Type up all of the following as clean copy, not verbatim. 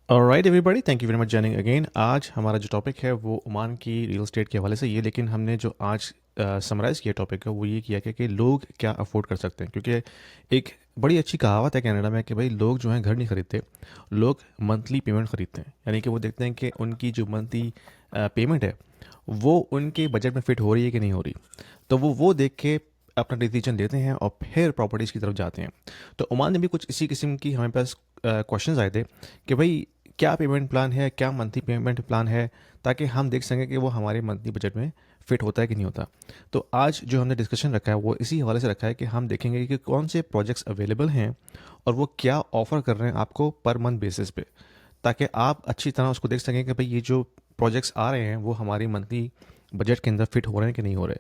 Alright everybody, thank you very much joining again. आज हमारा जो टॉपिक है वो ओमान की रियल एस्टेट के हवाले से ये, लेकिन हमने जो आज समराइज़ किया टॉपिक है वो ये किया कि लोग क्या अफोर्ड कर सकते हैं, क्योंकि एक बड़ी अच्छी कहावत है कनाडा में कि भाई लोग जो हैं घर नहीं खरीदते, लोग मंथली पेमेंट खरीदते हैं। यानी कि वो देखते हैं कि उनकी जो मंथली पेमेंट है वो उनके बजट में फिट हो रही है कि नहीं हो रही, तो वो देख के अपना डिसीजन लेते हैं और फिर प्रॉपर्टीज़ की तरफ जाते हैं। तो ओमान में भी कुछ इसी किस्म की हमारे पास क्वेश्चंस आए थे कि भाई क्या पेमेंट प्लान है, क्या मंथली पेमेंट प्लान है, ताकि हम देख सकें कि वो हमारे मंथली बजट में फिट होता है कि नहीं होता। तो आज जो हमने डिस्कशन रखा है वो इसी हवाले से रखा है कि हम देखेंगे कि कौन से प्रोजेक्ट्स अवेलेबल हैं और वो क्या ऑफ़र कर रहे हैं आपको पर मंथ बेसिस पे, ताकि आप अच्छी तरह उसको देख सकें कि भाई ये जो प्रोजेक्ट्स आ रहे हैं वो हमारी मंथली बजट के अंदर फिट हो रहे हैं कि नहीं हो रहे।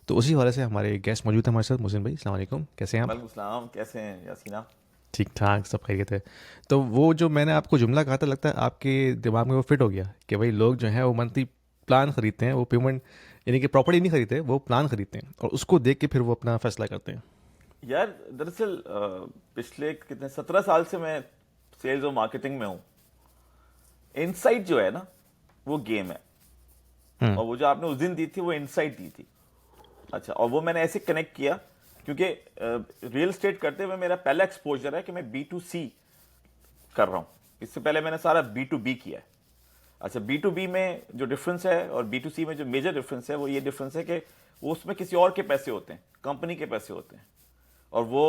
तो उसी हवाले से हमारे गेस्ट मौजूद हैं हमारे साथ। मुहसिन भाई, अस्सलाम वालेकुम, कैसे हैं आप? वालेकुम सलाम। कैसे हैं यासीना? ठीक ठाक, सब खैरियत है। तो वो जो मैंने आपको जुमला कहा था, लगता है आपके दिमाग में वो फिट हो गया कि भाई लोग जो हैं वो मंथली प्लान खरीदते हैं, वो पेमेंट यानी कि प्रॉपर्टी नहीं खरीदते, वो प्लान खरीदते हैं और उसको देख के फिर वो अपना फैसला करते हैं। यार दरअसल पिछले कितने 17 साल से मैं सेल्स और मार्केटिंग में हूँ। इनसाइट जो है ना, वो गेम है। हम्म। और वो जो आपने उस दिन दी थी वो इनसाइट दी थी। अच्छा, और वो मैंने ऐसे कनेक्ट किया क्योंकि रियल एस्टेट करते हुए मेरा पहला एक्सपोजर है कि मैं B2C कर रहा हूँ। इससे पहले मैंने सारा B2B किया है। अच्छा, B2B में जो डिफरेंस है और B2C में जो मेजर डिफरेंस है वो ये डिफरेंस है कि वो उसमें किसी और के पैसे होते हैं, कंपनी के पैसे होते हैं, और वो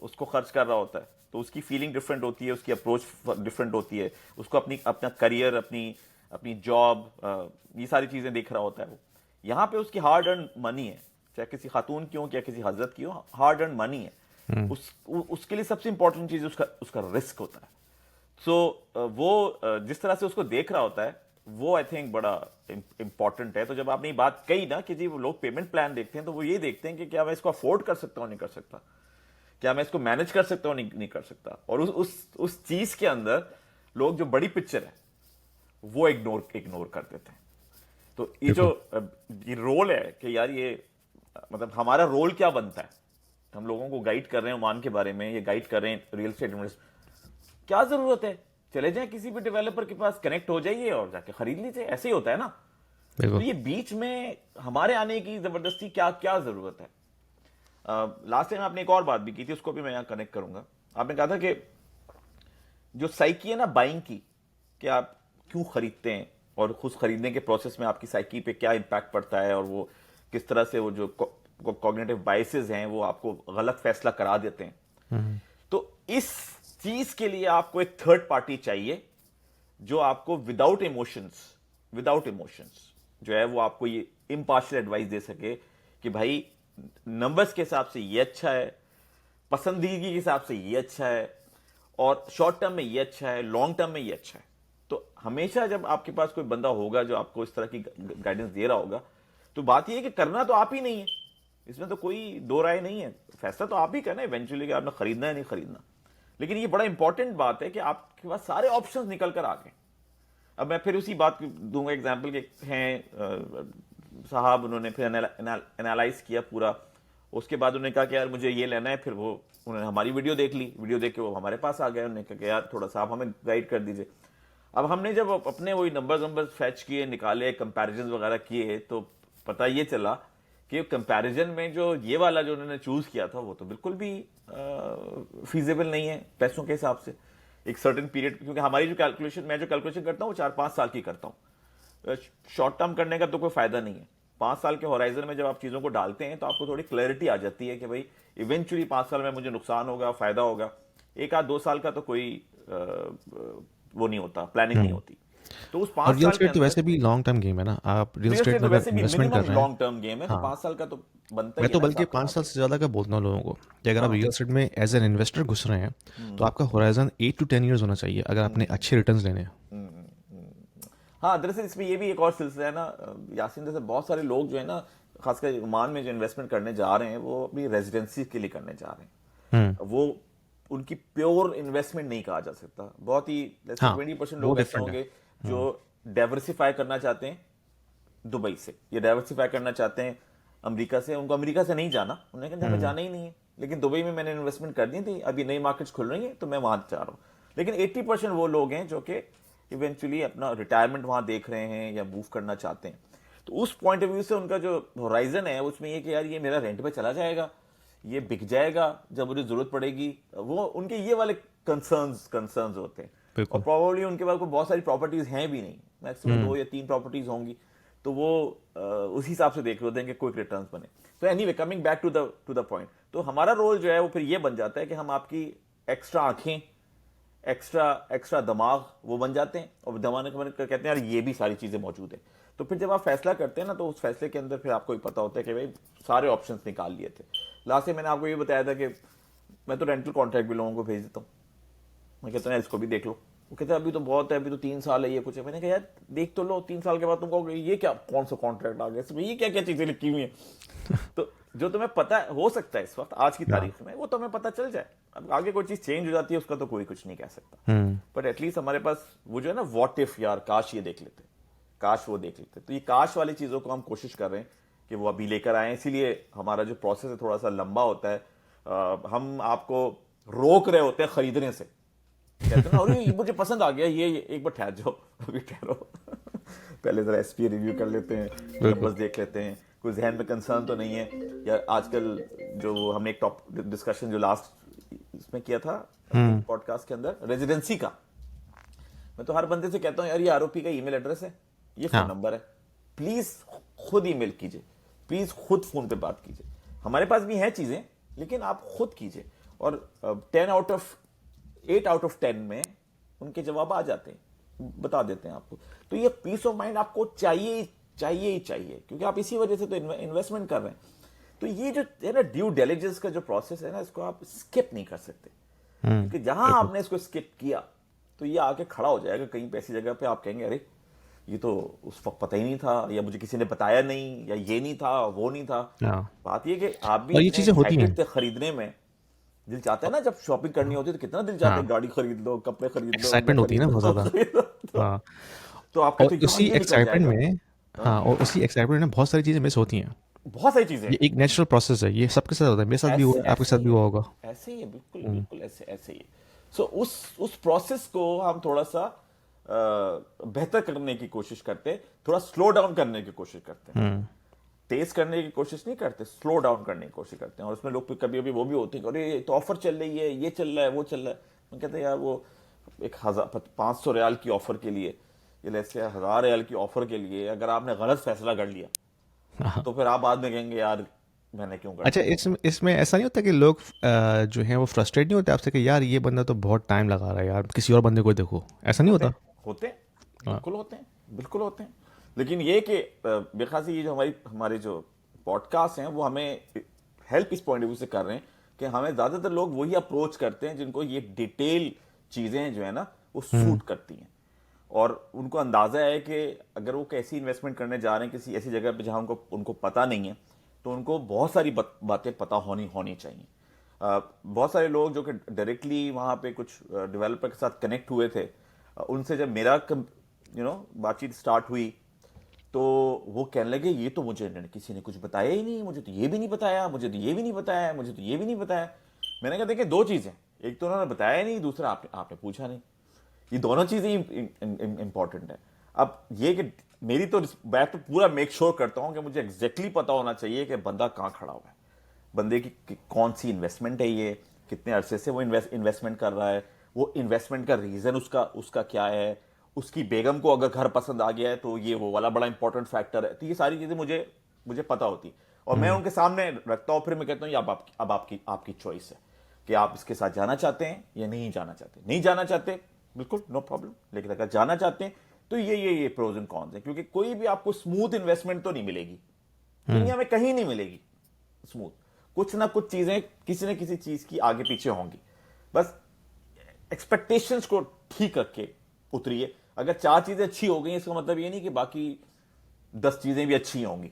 उसको खर्च कर रहा होता है। तो उसकी फीलिंग डिफरेंट होती है, उसकी अप्रोच डिफरेंट होती है, उसको अपनी अपना करियर, अपनी अपनी जॉब, ये सारी चीज़ें देख रहा होता है वो। यहाँ पे उसकी हार्ड अर्न मनी है, चाहे किसी खातून की हो या किसी हजरत की हो, हार्ड अर्न मनी है। हम्म। उसके लिए सबसे इंपॉर्टेंट चीज़ उसका उसका रिस्क होता है। सो वो जिस तरह से उसको देख रहा होता है वो आई थिंक बड़ा इंपॉर्टेंट है। तो जब आपने ये बात कही ना कि जी वो लोग पेमेंट प्लान देखते हैं, तो वो ये देखते हैं कि क्या मैं इसको अफोर्ड कर सकता हूँ, नहीं कर सकता, क्या मैं इसको मैनेज कर सकता हूँ, नहीं कर सकता। और उस चीज के अंदर लोग जो बड़ी पिक्चर है वो इग्नोर इग्नोर कर देते हैं। तो ये जो बिल्कुल। ये रोल है कि यार ये मतलब हमारा रोल क्या बनता है, हम लोगों को गाइड कर रहे हैं ओमान के बारे में, ये गाइड कर रहे हैं रियल एस्टेट इन्वेस्ट, क्या जरूरत है, चले जाएं किसी भी डेवलपर के पास, कनेक्ट हो जाइए और जाके खरीद लीजिए, ऐसे ही होता है ना। तो बिल्कुल। ये बीच में हमारे आने की जबरदस्ती क्या क्या जरूरत है। लास्ट टाइम आपने एक और बात भी की थी, उसको भी मैं यहां कनेक्ट करूंगा। आपने कहा था कि जो साइकी है ना बाइंग की, कि आप क्यों खरीदते हैं और खुद खरीदने के प्रोसेस में आपकी साइकी पे क्या इंपैक्ट पड़ता है, और वो किस तरह से वो जो कॉग्निटिव बायसेस हैं वो आपको गलत फैसला करा देते हैं। हम्म। तो इस चीज के लिए आपको एक थर्ड पार्टी चाहिए जो आपको विदाउट इमोशंस जो है वो आपको ये इम्पार्शियल एडवाइस दे सके कि भाई नंबर्स के हिसाब से ये अच्छा है, पसंदीदगी के हिसाब से ये अच्छा है, और शॉर्ट टर्म में ये अच्छा है, लॉन्ग टर्म में ये अच्छा है। तो हमेशा जब आपके पास कोई बंदा होगा जो आपको इस तरह की गाइडेंस दे रहा होगा, तो बात यह है कि करना तो आप ही नहीं है, इसमें तो कोई दो राय नहीं है, फैसला तो आप ही करना है इवेंचुअली कि आपने खरीदना है नहीं खरीदना। लेकिन ये बड़ा इंपॉर्टेंट बात है कि आपके पास सारे ऑप्शंस निकल कर आ गए। अब मैं फिर उसी बात दूंगा एग्जांपल के हैं साहब, उन्होंने फिर एनालाइज किया पूरा। उसके बाद उन्होंने कहा कि यार मुझे ये लेना है, फिर वो उन्होंने हमारी वीडियो देख ली, वीडियो देख के वो हमारे पास आ गए, उन्होंने कहा कि यार थोड़ा सा आप हमें गाइड कर दीजिए। अब हमने जब अपने वही नंबर्स नंबर्स फैच किए, निकाले, कंपैरिजन वगैरह किए, तो पता ये चला कि कंपैरिजन में जो ये वाला जो उन्होंने चूज किया था वो तो बिल्कुल भी फीजेबल नहीं है पैसों के हिसाब से, एक सर्टेन पीरियड। क्योंकि हमारी जो कैलकुलेशन, मैं जो कैलकुलेशन करता हूँ वो 4-5 साल की करता हूँ। शॉर्ट टर्म करने का तो कोई फायदा नहीं है। 5 साल के होराइजन में जब आप चीजों को डालते हैं तो आपको थोड़ी क्लैरिटी आ जाती है कि भाई इवेंचुअली 5 साल में मुझे नुकसान होगा, फायदा होगा। 1 आध 2 साल का तो कोई वो नहीं होता, प्लानिंग नहीं हम्म। होती। तो उस और पांच रियल साल के एस्टेट तो अंदर वैसे भी लॉन्ग टर्म गेम है ना, आप रियल रियल एस्टेट एस्टेट में तो अगर वैसे भी इन्वेस्टमेंट कर मिनिमम रहे हैं। लॉन्ग टर्म गेम है, तो हाँ। 5 साल का तो बनता मैं ही है तो ना बल्कि हिसाब 5 साल किताब। से ज़्यादा का बोलता हूँ लोगों को कि अगर आप हाँ। रियल एस्टेट में एज एन इन्वेस्टर घुस रहे हैं तो आपका होराइजन 8 to 10 ईयर्स होना चाहिए अगर आपने अच्छे रिटर्न्स लेने हैं। हाँ, दरअसल इसमें ये भी एक और सिलसिला है ना यासीन, जैसे बहुत सारे लोग जो है ना, खासकर ओमान में जो इन्वेस्टमेंट करने जा रहे हैं वो अपनी रेजिडेंसी के लिए करने जा रहे हम्म। हैं। वो उनकी प्योर इन्वेस्टमेंट नहीं कहा जा सकता। बहुत ही जैसे हाँ, 20% वो लोग ऐसे डिफरेंट है। होंगे जो हम्म। डाइवर्सिफाई करना चाहते हैं दुबई से, ये डाइवर्सिफाई करना चाहते हैं अमेरिका से। उनको अमेरिका से नहीं जाना, उन्होंने कहा हमें हम्म। जाना ही नहीं है, लेकिन दुबई में मैंने इन्वेस्टमेंट कर दी थी, अभी नई मार्केट्स खुल रही हैं तो मैं वहां जा रहा हूँ। लेकिन 80% वो लोग हैं जो कि इवेंचुअली अपना रिटायरमेंट वहां देख रहे हैं या मूव करना चाहते हैं। तो उस पॉइंट ऑफ व्यू से उनका जो होराइजन है उसमें ये कि यार ये मेरा रेंट पे चला जाएगा, ये बिक जाएगा जब मुझे जरूरत पड़ेगी, वो उनके ये वाले कंसर्न्स होते हैं। और बिल्कुल। प्रोबेबली उनके पास कोई बहुत सारी प्रॉपर्टीज हैं भी नहीं, मैक्सिमम 2 या 3 प्रॉपर्टीज होंगी, तो वो उस हिसाब से देख रहे होते हैं कि क्विक रिटर्न्स बने। तो anyway, coming back to the point, तो हमारा रोल जो है वो फिर ये बन जाता है कि हम आपकी एक्स्ट्रा आंखें, एक्स्ट्रा दिमाग वो बन जाते हैं, और दिमाग कहते हैं यार ये भी सारी चीजें मौजूद है। तो फिर जब आप फैसला करते हैं ना, तो उस फैसले के अंदर फिर आपको भी पता होता है कि भाई सारे ऑप्शंस निकाल लिए थे। लास्ट में मैंने आपको ये बताया था कि मैं तो रेंटल कॉन्ट्रैक्ट भी लोगों को भेज देता हूँ, मैं कहता हूँ इसको भी देख लो, वो कहते हैं अभी तो बहुत है, अभी तो 3 साल है, ये कुछ है। मैंने कहा यार देख तो लो, 3 साल के बाद तुम कहोगे ये क्या, कौन सा कॉन्ट्रैक्ट आ गया इसमें, ये क्या क्या चीजें लिखी हुई हैं। तो जो तुम्हें पता हो सकता है इस वक्त आज की तारीख में, वो तुम्हें पता चल जाए। अब आगे कोई चीज चेंज हो जाती है उसका तो कोई कुछ नहीं कह सकता, बट एटलीस्ट हमारे पास वो जो है ना, व्हाट इफ, यार काश ये देख लेते, काश वो देख लेते। तो ये काश वाली चीजों को हम कोशिश कर रहे हैं कि वो अभी लेकर आए, इसीलिए हमारा जो प्रोसेस है थोड़ा सा लंबा होता है। हम आपको रोक रहे होते हैं खरीदने से, कहते हैं ना अरे ये मुझे पसंद आ गया, ये एक बार ठहर जाओ, अभी ठहरो, पहले जरा एसपी रिव्यू कर लेते हैं, नंबर्स देख लेते हैं, कोई जहन में कंसर्न तो नहीं है। या आजकल जो हमने एक टॉप डिस्कशन जो लास्ट इसमें किया था पॉडकास्ट के अंदर, रेजिडेंसी का, मैं तो हर बंदे से कहता हूँ यार ये आरओपी का ईमेल एड्रेस है, ये फोन नंबर है, प्लीज खुद ईमेल कीजिए, प्लीज खुद फोन पे बात कीजिए। हमारे पास भी हैं चीजें, लेकिन आप खुद कीजिए। और 8 आउट ऑफ 10 में उनके जवाब आ जाते हैं, बता देते हैं आपको। तो ये पीस ऑफ माइंड आपको चाहिए ही चाहिए, क्योंकि आप इसी वजह से तो इन्वेस्टमेंट कर रहे हैं। तो ये जो है ना ड्यू डिलिजेंस का जो प्रोसेस है ना, इसको आप स्किप नहीं कर सकते, क्योंकि जहां आपने इसको स्किप किया तो ये आके खड़ा हो जाएगा कहीं पे ऐसी जगह पे, आप कहेंगे अरे ये तो उस वक्त पता ही नहीं था, या मुझे किसी ने बताया नहीं, या ये नहीं था, वो नहीं था। बात ये कि आप भी और ये इतने चीज़ें होती हैं। एक्साइटेड थे खरीदने में, दिल चाहता है ना, जब शॉपिंग करनी होती है तो कितना दिल चाहता है गाड़ी खरीद लो, कपड़े खरीद लो, अंडा एक्साइटमेंट होती है खरीद ना लो, बहुत सब ज़्यादा। खरीद लो। हाँ, तो आप और कहते हो यार उसी ये निकल एक्साइटमेंट जाएगा। में, हाँ, और उसी एक्साइटमेंट में बहुत सारी चीज़ें मिस होती हैं। बहुत सारी चीजें ये एक नेचुरल प्रोसेस है, ये सबके साथ होता है, मेरे साथ भी हुआ है, आपके ऐसे साथ ही भी है, हुआ होगा। ऐसे ही है, बिल्कुल बिल्कुल ऐसे ही है। सो उस प्रोसेस को हम थोड़ा सा बेहतर करने की कोशिश करते हैं, थोड़ा स्लो डाउन करने की कोशिश करते हैं, तेज करने की कोशिश नहीं करते, स्लो डाउन करने की कोशिश करते हैं। और उसमें लोग कभी कभी वो भी होते हैं, अरे तो ऑफर चल रही है, ये चल रहा है, वो चल रहा है। मैं कहते हैं यार वो 500 रियाल की ऑफर के लिए, या जैसे 1000 रियाल की ऑफर के लिए अगर आपने गलत फैसला कर लिया, तो फिर आप बाद में कहेंगे यार मैंने क्यों कर अच्छा, दिया। इसमें ऐसा नहीं होता कि लोग जो हैं वो फ्रस्ट्रेट नहीं होते आपसे कि यार ये बंदा तो बहुत टाइम लगा रहा है यार, किसी और बंदे को देखो, ऐसा नहीं होते होता? हैं, होते हैं, बिल्कुल होते हैं, बिल्कुल होते हैं। लेकिन ये कि मेरे ख्याल से ये जो हमारे जो पॉडकास्ट हैं वो हमें हेल्प इस पॉइंट ऑफ व्यू से कर रहे हैं कि हमें ज्यादातर लोग वही अप्रोच करते हैं जिनको ये डिटेल चीजें जो है ना वो सूट करती हैं, और उनको अंदाजा है कि अगर वो कैसी इन्वेस्टमेंट करने जा रहे हैं किसी ऐसी जगह पे जहां उनको पता नहीं है, तो उनको बहुत सारी बातें पता होनी चाहिए। बहुत सारे लोग जो कि डायरेक्टली वहां पे कुछ डेवलपर के साथ कनेक्ट हुए थे, उनसे जब मेरा बातचीत स्टार्ट हुई, तो वो कहने लगे ये तो मुझे किसी ने कुछ बताया ही नहीं, मुझे तो ये भी नहीं बताया, मुझे तो ये भी नहीं बताया, मुझे तो ये भी नहीं बताया। मैंने कहा देखिए 2 चीजें, एक तो उन्होंने बताया नहीं, दूसरा आपने पूछा नहीं। ये दोनों चीजें इंपॉर्टेंट है। अब ये कि मेरी तो मैं तो पूरा मेक श्योर करता हूं कि मुझे एग्जैक्टली पता होना चाहिए कि बंदा कहां खड़ा हुआ है, बंदे की कौन सी इन्वेस्टमेंट है, ये कितने अरसे से वो इन्वेस्टमेंट कर रहा है, वो इन्वेस्टमेंट का रीजन उसका क्या है, उसकी बेगम को अगर घर पसंद आ गया है तो ये वो वाला बड़ा इंपॉर्टेंट फैक्टर है। तो ये सारी चीजें मुझे पता होती, और मैं उनके सामने रखता हूं, फिर मैं कहता हूं ये अब आपकी चॉइस है कि आप इसके साथ जाना चाहते हैं या नहीं जाना चाहते। नहीं जाना चाहते बिल्कुल नो प्रॉब्लम, लेकिन अगर जाना चाहते हैं तो ये प्रोज एंड कॉन्स है, क्योंकि कोई भी आपको स्मूथ इन्वेस्टमेंट तो नहीं मिलेगी दुनिया में, कहीं नहीं मिलेगी स्मूथ। कुछ ना कुछ चीजें किसी न किसी चीज की आगे पीछे होंगी, बस एक्सपेक्टेशंस को ठीक रख के उतरिए। अगर 4 चीजें अच्छी हो गई इसका मतलब ये नहीं कि बाकी 10 चीजें भी अच्छी होंगी,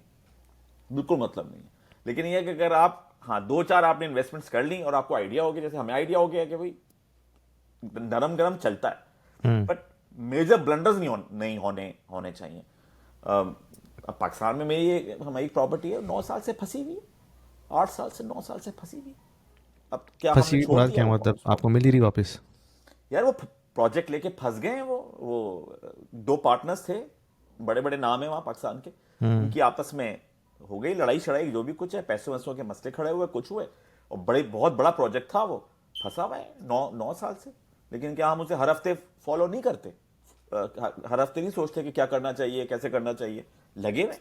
बिल्कुल मतलब नहीं है। लेकिन यह कि अगर आप 2-4 आपने इन्वेस्टमेंट्स कर ली और आपको आइडिया हो गया, जैसे हमें आइडिया हो गया कि भाई नरम गरम चलता है, बट मेजर ब्लंडर्स नहीं होने चाहिए। अब पाकिस्तान में मेरी हमारी प्रॉपर्टी है 9 साल से फंसी हुई, 8 साल से 9 साल से फंसी हुई। अब क्या हमने फंसी की छोड़ बात दिया क्या वो मतलब, उसको? आपको मिल ही रही वापस? यार वो प्रोजेक्ट लेके फंस गए हैं। वो दो पार्टनर्स थे, बड़े बड़े नाम है वहां पाकिस्तान के, उनकी आपस में हो गई लड़ाई शड़ाई, जो भी कुछ है, पैसों वैसों के मसले खड़े हुए, कुछ हुए, और बड़े बहुत बड़ा प्रोजेक्ट था, वो फंसा हुआ है 9 साल से। लेकिन क्या हम उसे हर हफ्ते फॉलो नहीं करते? हर हफ्ते नहीं सोचते कि क्या करना चाहिए, कैसे करना चाहिए? लगे हुए,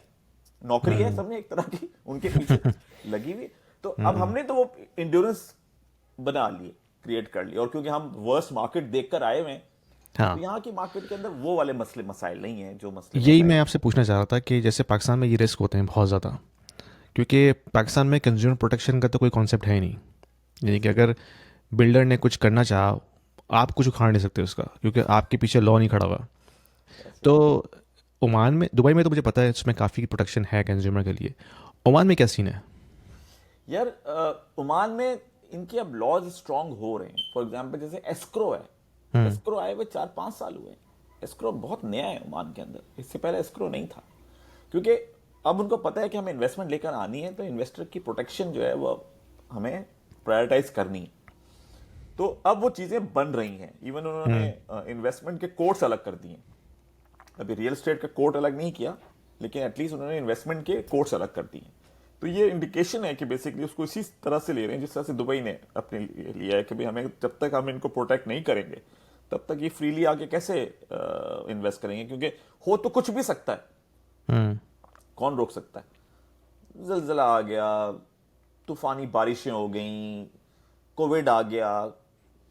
नौकरी है सबने एक तरह की उनके पीछे लगी हुई। तो अब हमने तो वो इंड्योरेंस बना लिए, क्रिएट कर लिए, और क्योंकि हम वर्स्ट मार्केट देखकर आए हुए हैं, तो हाँ, यहाँ की मार्केट के अंदर वो वाले मसले मसाइल नहीं है जो मसले यही मसाइल। मैं आपसे पूछना चाह रहा था कि जैसे पाकिस्तान में ये रिस्क होते हैं बहुत ज़्यादा, क्योंकि पाकिस्तान में कंज्यूमर प्रोटेक्शन का तो कोई कॉन्सेप्ट है ही नहीं। यानी कि अगर बिल्डर ने कुछ करना चाहा, आप कुछ उखाड़ नहीं सकते उसका, क्योंकि आपके पीछे लॉ नहीं खड़ा हुआ। ऐसे तो ही। ओमान में, दुबई में तो मुझे पता है इसमें काफ़ी प्रोटेक्शन है कंज्यूमर के लिए। ओमान में क्या सीन है? यार ओमान में इनके अब लॉज स्ट्रांग हो रहे हैं। फॉर एग्जांपल जैसे एस्क्रो है, एस्क्रो आए हुए 4-5 साल हुए हैं। एस्क्रो बहुत नया है ओमान के अंदर, इससे पहले एस्क्रो नहीं था, क्योंकि अब उनको पता है कि हमें इन्वेस्टमेंट लेकर आनी है, तो इन्वेस्टर की प्रोटेक्शन जो है वो हमें प्रायोरिटाइज करनी है। तो अब वो चीजें बन रही हैं। इवन उन्होंने इन्वेस्टमेंट के कोर्ट्स अलग कर दिए। अभी रियल एस्टेट का कोर्ट अलग नहीं किया, लेकिन एटलीस्ट उन्होंने इन्वेस्टमेंट के कोर्ट्स अलग कर दिए। तो ये इंडिकेशन है कि बेसिकली उसको इसी तरह से ले रहे हैं जिस तरह से दुबई ने अपने लिए लिया है, कि भाई हमें जब तक हम इनको प्रोटेक्ट नहीं करेंगे तब तक ये फ्रीली आके कैसे इन्वेस्ट करेंगे, क्योंकि हो तो कुछ भी सकता है, हम्म। कौन रोक सकता है? जलजला आ गया, तूफानी बारिशें हो गई, कोविड आ गया,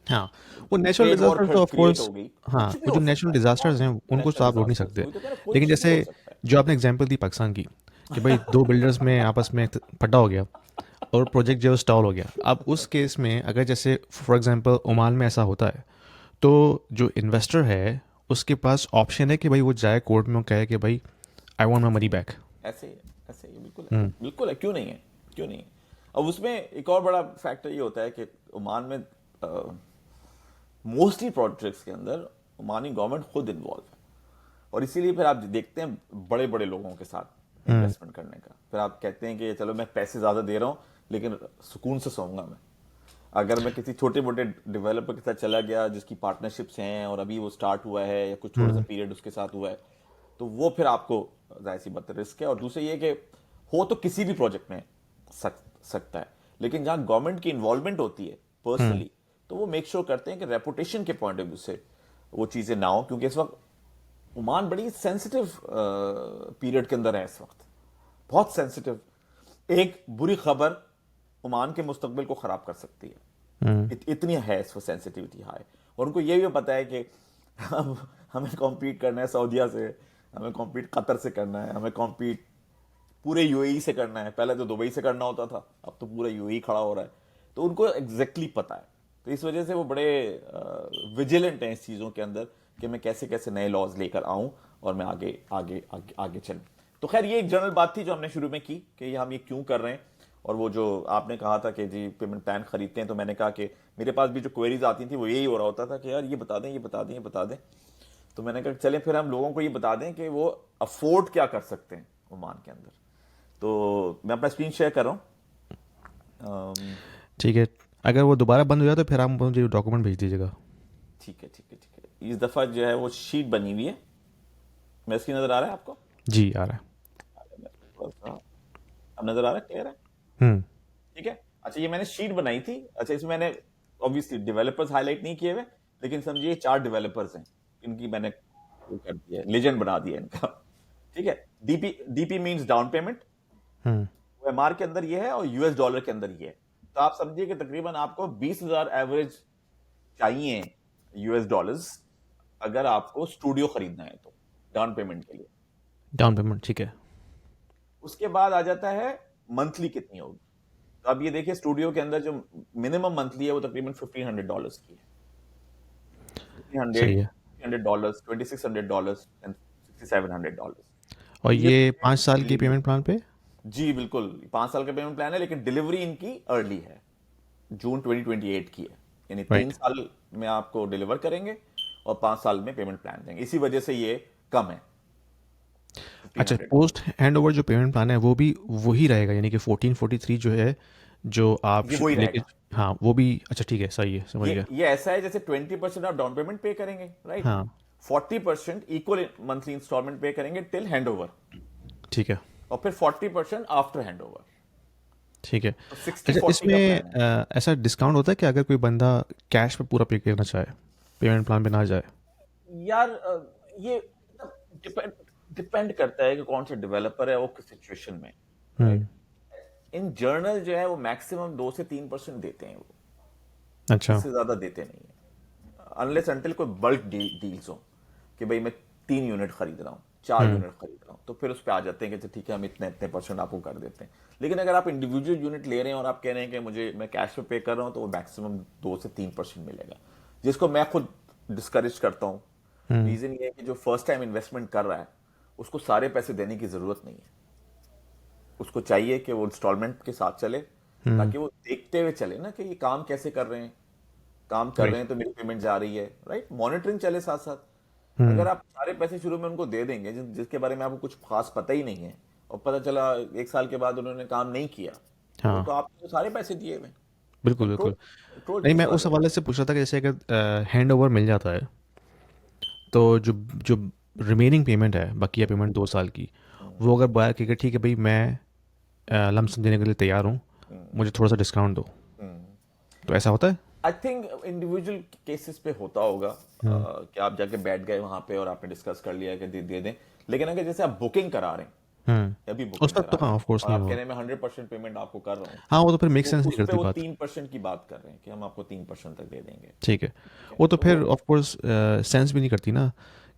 हाँ, वो नेचुरल ट्रेड वॉर डिजास्टर तो ऑफ क्रिएट कोर्स। हो गई, हाँ, कुछ भी वो जो हो नेचुरल सकता है, डिजास्टर्स हैं बहुत उनको तो नेचुरल आप रोक नहीं डिजास्टर्स, सकते। वही तो कह रहा, लेकिन कुछ भी जैसे हो सकता है। जो आपने एग्जांपल दी पाकिस्तान की, कि भाई दो बिल्डर्स में आपस में फटा हो गया और प्रोजेक्ट जो है स्टॉल हो गया। अब उस केस में अगर जैसे फॉर एग्जांपल ओमान में ऐसा होता है, तो जो इन्वेस्टर है उसके पास ऑप्शन है कि भाई वो जाए कोर्ट में और कहे कि भाई I want my money back. ऐसे ही है, ऐसे ही है, बिल्कुल है, क्यों नहीं है, क्यों नहीं है? अब उसमें एक और बड़ा फैक्टर ये होता है कि ओमान में मोस्टली प्रोजेक्ट्स के अंदर ओमानी गवर्नमेंट खुद इन्वॉल्व है, और इसीलिए फिर आप देखते हैं बड़े बड़े लोगों के साथ इन्वेस्टमेंट करने का। फिर आप कहते हैं कि चलो मैं पैसे ज्यादा दे रहा हूं, लेकिन सुकून से सोऊंगा मैं। अगर मैं किसी छोटे मोटे डेवलपर के साथ चला गया जिसकी पार्टनरशिप्स हैं और अभी वो स्टार्ट हुआ है, या कुछ थोड़ा सा पीरियड उसके साथ हुआ है, तो वो फिर आपको जाहिर सी बात रिस्क है। और दूसरे ये कि हो तो किसी भी प्रोजेक्ट में सकता है, लेकिन जहां गवर्नमेंट की इन्वॉल्वमेंट होती है पर्सनली, तो वो मेक श्योर करते हैं कि रेपुटेशन के पॉइंट ऑफ व्यू से वो चीजें ना हो, क्योंकि इस वक्त ओमान बड़ी सेंसिटिव पीरियड के अंदर है इस वक्त, बहुत सेंसिटिव। एक बुरी खबर ओमान के मुस्तकबिल को खराब कर सकती है, इतनी है इस वक्त सेंसिटिविटी हाई। और उनको ये भी पता है कि अब हमें कॉम्पीट करना है सऊदिया से, हमें कॉम्पीट कतर से करना है, हमें कॉम्पीट पूरे यूएई से करना है। पहले तो दुबई से करना होता था, अब तो पूरा यूएई खड़ा हो रहा है। तो उनको एग्जैक्टली पता है, तो इस वजह से वो बड़े विजिलेंट हैं इस चीज़ों के अंदर, कि मैं कैसे कैसे नए लॉज लेकर आऊं और मैं आगे आगे आगे आगे चलूं। तो खैर ये एक जनरल बात थी जो हमने शुरू में की कि ये हम ये क्यों कर रहे हैं। और वो जो आपने कहा था कि जी पेमेंट प्लान खरीदते हैं, तो मैंने कहा कि मेरे पास भी जो क्वेरीज आती थी वो यही हो रहा होता था कि यार ये बता दें, ये बता दें, ये बता दें। तो मैंने कहा चलें फिर हम लोगों को ये बता दें कि वो अफोर्ड क्या कर सकते हैं ओमान के अंदर। तो मैं अपना स्क्रीन शेयर कर रहा हूँ। ठीक है, अगर वो दोबारा बंद हो जाए तो फिर आप मुझे डॉक्यूमेंट भेज दीजिएगा। ठीक है, ठीक है, ठीक है। इस दफ़ा जो है वो शीट बनी हुई है, मेरा स्क्रीन नज़र आ रहा है आपको? जी, आ रहा थोड़ा सा अब नज़र आ रहा है, क्लियर है? है। ठीक है। अच्छा, ये मैंने शीट बनाई थी। अच्छा, इसमें मैंने ऑब्वियसली डेवलपर्स हाईलाइट नहीं किए हुए, लेकिन समझिए 4 डेवलपर्स हैं, इनकी मैंने वो कर दिया है, लेजेंड बना दिया इनका। ठीक है। DP DP means down payment, hmm. OMR के अंदर ये है और यूएस डॉलर के अंदर ये है। तो आप समझिए कि तकरीबन आपको 20,000 एवरेज चाहिए यूएस डॉलर्स, अगर आपको स्टूडियो खरीदना है तो डाउन पेमेंट के लिए। डाउन पेमेंट, ठीक है। उसके बाद आ जाता है मंथली कितनी होगी। तो अब ये देखिए स्टूडियो के अंदर जो मिनिमम मंथली है वो तकरीबन $1,500 की है। 1500, सही है। $300, $2,600 एंड $6,700। और तो ये ये तो 5 साल की डिलीवरी। पेमेंट प्लान पे? जी बिल्कुल, 5 साल का पेमेंट प्लान है, लेकिन डिलीवरी इनकी अर्ली है, जून 2028 की है। यानी तीन राइट। साल में आपको डिलीवर करेंगे और 5 साल में पेमेंट प्लान देंगे। इसी वजह से ये कम है, अच्छा, $1,500। पोस्ट हैंड ओवर जो पेमेंट प्लान है वो भी वही रहेगा, यानी कि 1443 जो है जो आप ये वही लेके, रहेगा। हाँ वो भी अच्छा ठीक है, सही है, समझ गया। ये ऐसा है जैसे 20% आप डाउन पेमेंट पे करेंगे, राइट? हाँ 40% इक्वल मंथली इंस्टॉलमेंट पे करेंगे टिल हैंड ओवर, ठीक है। और फिर 40% आफ्टर हैंड ओवर। ठीक है। तो 60 अच्छा 40 का इसमें प्लान है। ऐसा डिस्काउंट होता है कि अगर कोई बंदा कैश पे पूरा पे करना चाहे, पेमेंट प्लान पे ना जाए? यार ये डिपेंड डिपेंड करता है कि कौन सा डेवलपर है, वो किस सिचुएशन में, राइट? हम्म। इन जर्नल जो है वो मैक्सिमम 2 से 3% देते हैं वो, अच्छा। इससे ज्यादा देते नहीं है, अनलेस अंटिल कोई बल्क डील्स हो कि भाई मैं 3 यूनिट खरीद रहा हूँ, चार हम्म। यूनिट खरीद रहा हूँ, तो फिर उस पर आ जाते हैं कि ठीक है हम इतने इतने परसेंट आपको कर देते हैं। लेकिन अगर आप इंडिविजुअल यूनिट ले रहे हैं और आप कह रहे हैं कि मुझे मैं कैश पे कर रहा हूँ, तो वो मैक्सिमम 2 से 3% मिलेगा, जिसको मैं खुद डिस्करेज करता हूँ। हम्म। रीजन ये है कि जो फर्स्ट टाइम इन्वेस्टमेंट कर रहा है उसको सारे पैसे देने की जरूरत नहीं है, उसको चाहिए कि वो इंस्टॉलमेंट के साथ चले, हम्म। ताकि वो देखते हुए चले ना कि ये काम कैसे कर रहे हैं, काम कर रहे राइट। हैं तो मेरी पेमेंट जा रही है, राइट? मॉनिटरिंग चले साथ साथ। हम्म। अगर आप सारे पैसे शुरू में उनको दे देंगे जिसके बारे में आपको कुछ खास पता ही नहीं है, और पता चला 1 साल के बाद उन्होंने काम नहीं किया, हाँ तो आपको सारे पैसे दिए हुए। बिल्कुल कंट्रोल बिल्कुल। कंट्रोल नहीं, मैं इशू आ उस जाता हवाले से पूछ रहा था कि जैसे अगर हैंड ओवर मिल जाता है, तो जो जो रिमेनिंग पेमेंट है, बकिया पेमेंट 2 साल की, है। वो अगर बाय कि ठीक है भाई मैं लमसम देने के लिए तैयार हूँ, मुझे थोड़ा सा डिस्काउंट दो, तो ऐसा होता है? आई थिंक इंडिविजुअल केसेस पे होता होगा, हम्म। कि आप जाके बैठ गए वहां पे और आपने डिस्कस कर लिया कि दे दें। लेकिन अगर जैसे आप बुकिंग करा रहे हैं, अभी उस बुकिंग वक्त करा तो रहे हाँ हैं ऑफ कोर्स और नहीं आप कह होगा। रहे हैं मैं 100% पेमेंट आपको कर रहा हूँ, हाँ वो तो फिर मेक तो सेंस नहीं उस पे करती वो बात। 3% की बात कर रहे हैं कि हम आपको 3% तक दे देंगे। ठीक है। ठीक है, वो तो तो फिर वो ऑफ कोर्स सेंस भी नहीं करती ना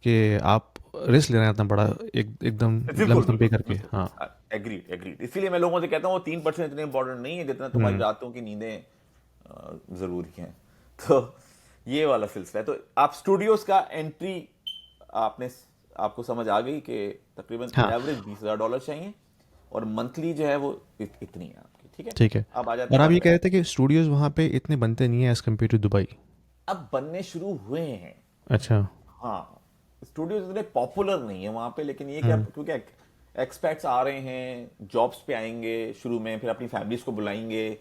कि आप रिस्क ले रहे हैं इतना बड़ा, एकदम बिल्कुल लमसम पे बिल्कुल करके। बिल्कुल। हाँ। एग्रीड एग्रीड, इसीलिए मैं लोगों से कहता हूँ वो 3% इतने इंपॉर्टेंट नहीं है जितना तुम्हारी हम्म। रातों की नींदें जरूरी हैं। तो ये वाला सिलसिला है। तो आप स्टूडियोज का एंट्री, आपने आपको समझ आ गई कि तकरीबन हाँ एवरेज $20,000 चाहिए, और मंथली जो है वो इतनी है आपकी, ठीक है? ठीक है। अब आ जाते और हैं आप वन ये कह रहे बेड। थे कि स्टूडियोज वहाँ पे इतने बनते नहीं है एज कम्पेयर टू दुबई? अब बनने शुरू हुए हैं। अच्छा। हाँ, स्टूडियोज इतने पॉपुलर नहीं है वहां पे, लेकिन ये क्या, हम्म। क्योंकि एक्सपैट्स आ रहे हैं, जॉब्स पे आएंगे शुरू में, फिर अपनी फैमिलीज को बुलाएंगे,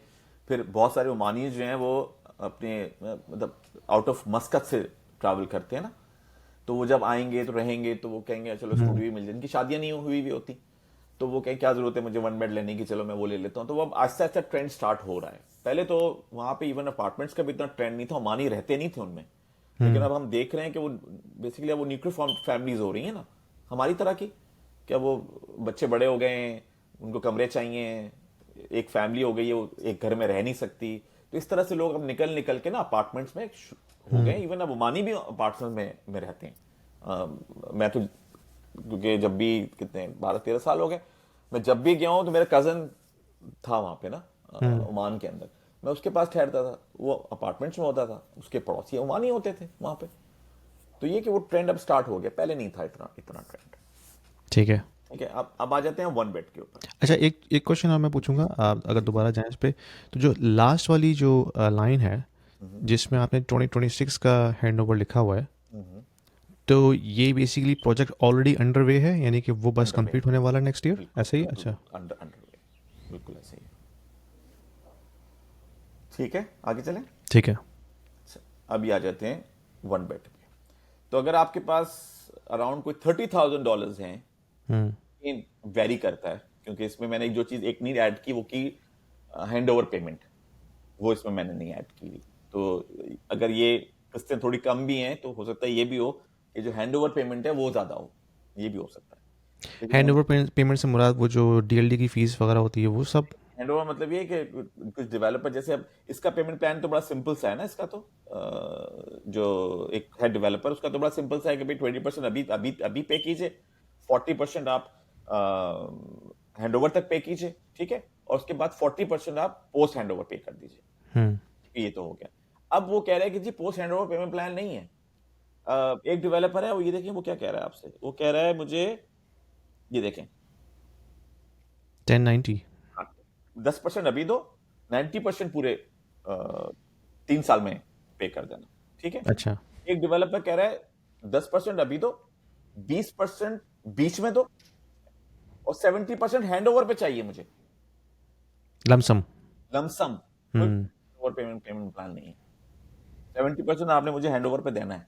फिर बहुत सारे ओमानीज जो हैं वो अपने मतलब आउट ऑफ मस्कत से ट्रैवल करते हैं ना, तो वो जब आएंगे तो रहेंगे, तो वो कहेंगे चलो हम्म। स्टूडियो भी मिल जाए। इनकी शादियां नहीं हुई भी होती, तो वो कहें क्या जरूरत है मुझे वन बेड लेने की, चलो मैं वो ले लेता हूँ। तो वो अब आहिस्ता आहिस्ता ट्रेंड स्टार्ट हो रहा है। पहले तो वहां पे इवन अपार्टमेंट्स का भी इतना ट्रेंड नहीं था, ओमानी रहते नहीं थे उनमें। लेकिन हम्म। अब हम देख रहे हैं कि वो बेसिकली अब वो न्यूक्लियर फैमिलीज हो रही हैं ना, हमारी तरह की। क्या वो बच्चे बड़े हो गए हैं, उनको कमरे चाहिए, एक फैमिली हो गई है, वो एक घर में रह नहीं सकती, तो इस तरह से लोग अब निकल निकल के ना अपार्टमेंट्स में हो हम्म। गए। इवन अब ओमानी भी अपार्टमेंट्स में रहते हैं। मैं तो, क्योंकि जब भी कितने 12-13 साल हो गए, मैं जब भी गया हूं तो मेरा कजन था वहां पे ना, हम्म। ओमान के अंदर, मैं उसके पास ठहरता था, वो अपार्टमेंट्स में होता था, उसके पड़ोसी ओमानी होते थे वहां पे। तो ये कि वो ट्रेंड अब स्टार्ट हो गया, पहले नहीं था इतना इतना ट्रेंड। ठीक है। ठीक है, अब आ जाते हैं वन बेड के ऊपर। अच्छा एक एक क्वेश्चन और मैं पूछूंगा, आप अगर दोबारा जाएं इस पे, तो जो लास्ट वाली जो लाइन है जिसमें आपने 2026 का हैंड ओवर लिखा हुआ है, तो ये basically project already under way है, यानी कि वो बस अंडर वे, कंप्लीट होने वाला है नेक्स्ट ईयर, बिल्कुल ऐसे ही? बिल्कुल अच्छा। बिल्कुल, अंडर अंडर वे, बिल्कुल ऐसे ही है। ठीक है, आगे चलें। ठीक है। अच्छा, अभी आ जाते हैं वन बेड पे। तो अगर आपके पास अराउंड कोई $30,000 हैं, हम्म। ये वेरी करता है, क्योंकि इसमें मैंने जो चीज एक नहीं ऐड की वो की हैंड ओवर पेमेंट, वो इसमें मैंने नहीं ऐड की हुई। तो अगर ये किस्तें थोड़ी कम भी हैं तो हो सकता है ये भी हो कि जो हैंड ओवर पेमेंट है वो ज्यादा हो, ये भी हो सकता है। लेकिन हैंड ओवर पेमेंट से मुराद वो जो डीएलडी की फीस वगैरह होती है वो सब? हैंड ओवर मतलब ये है कि कुछ डेवलपर, जैसे अब इसका पेमेंट प्लान तो बड़ा सिंपल सा है ना, इसका तो जो एक है डेवलपर उसका तो बड़ा सिंपल सा है कि भाई 20% अभी अभी अभी पे कीजिए, 40% आप हैंड ओवर तक पे कीजिए, ठीक है, और उसके बाद 40% आप पोस्ट हैंड ओवर पे कर दीजिए। हम्म। ये तो हो गया। अब वो कह रहा है कि जी post hand over payment plan नहीं है। एक डेवलपर है, वो ये देखें वो क्या कह रहा है आपसे, वो कह रहा है मुझे, ये देखें, 1090? 10% अभी दो, 90% पूरे 3 साल में पे कर देना, ठीक है। अच्छा। एक डेवलपर कह रहा है 10% अभी दो, 20% बीच में दो, और 70% हैंड ओवर पे चाहिए मुझे, लमसम? लमसम, कोई हम्म। ओवर पेमेंट पेमेंट प्लान नहीं है। 70% आपने मुझे हैंड ओवर पे देना है।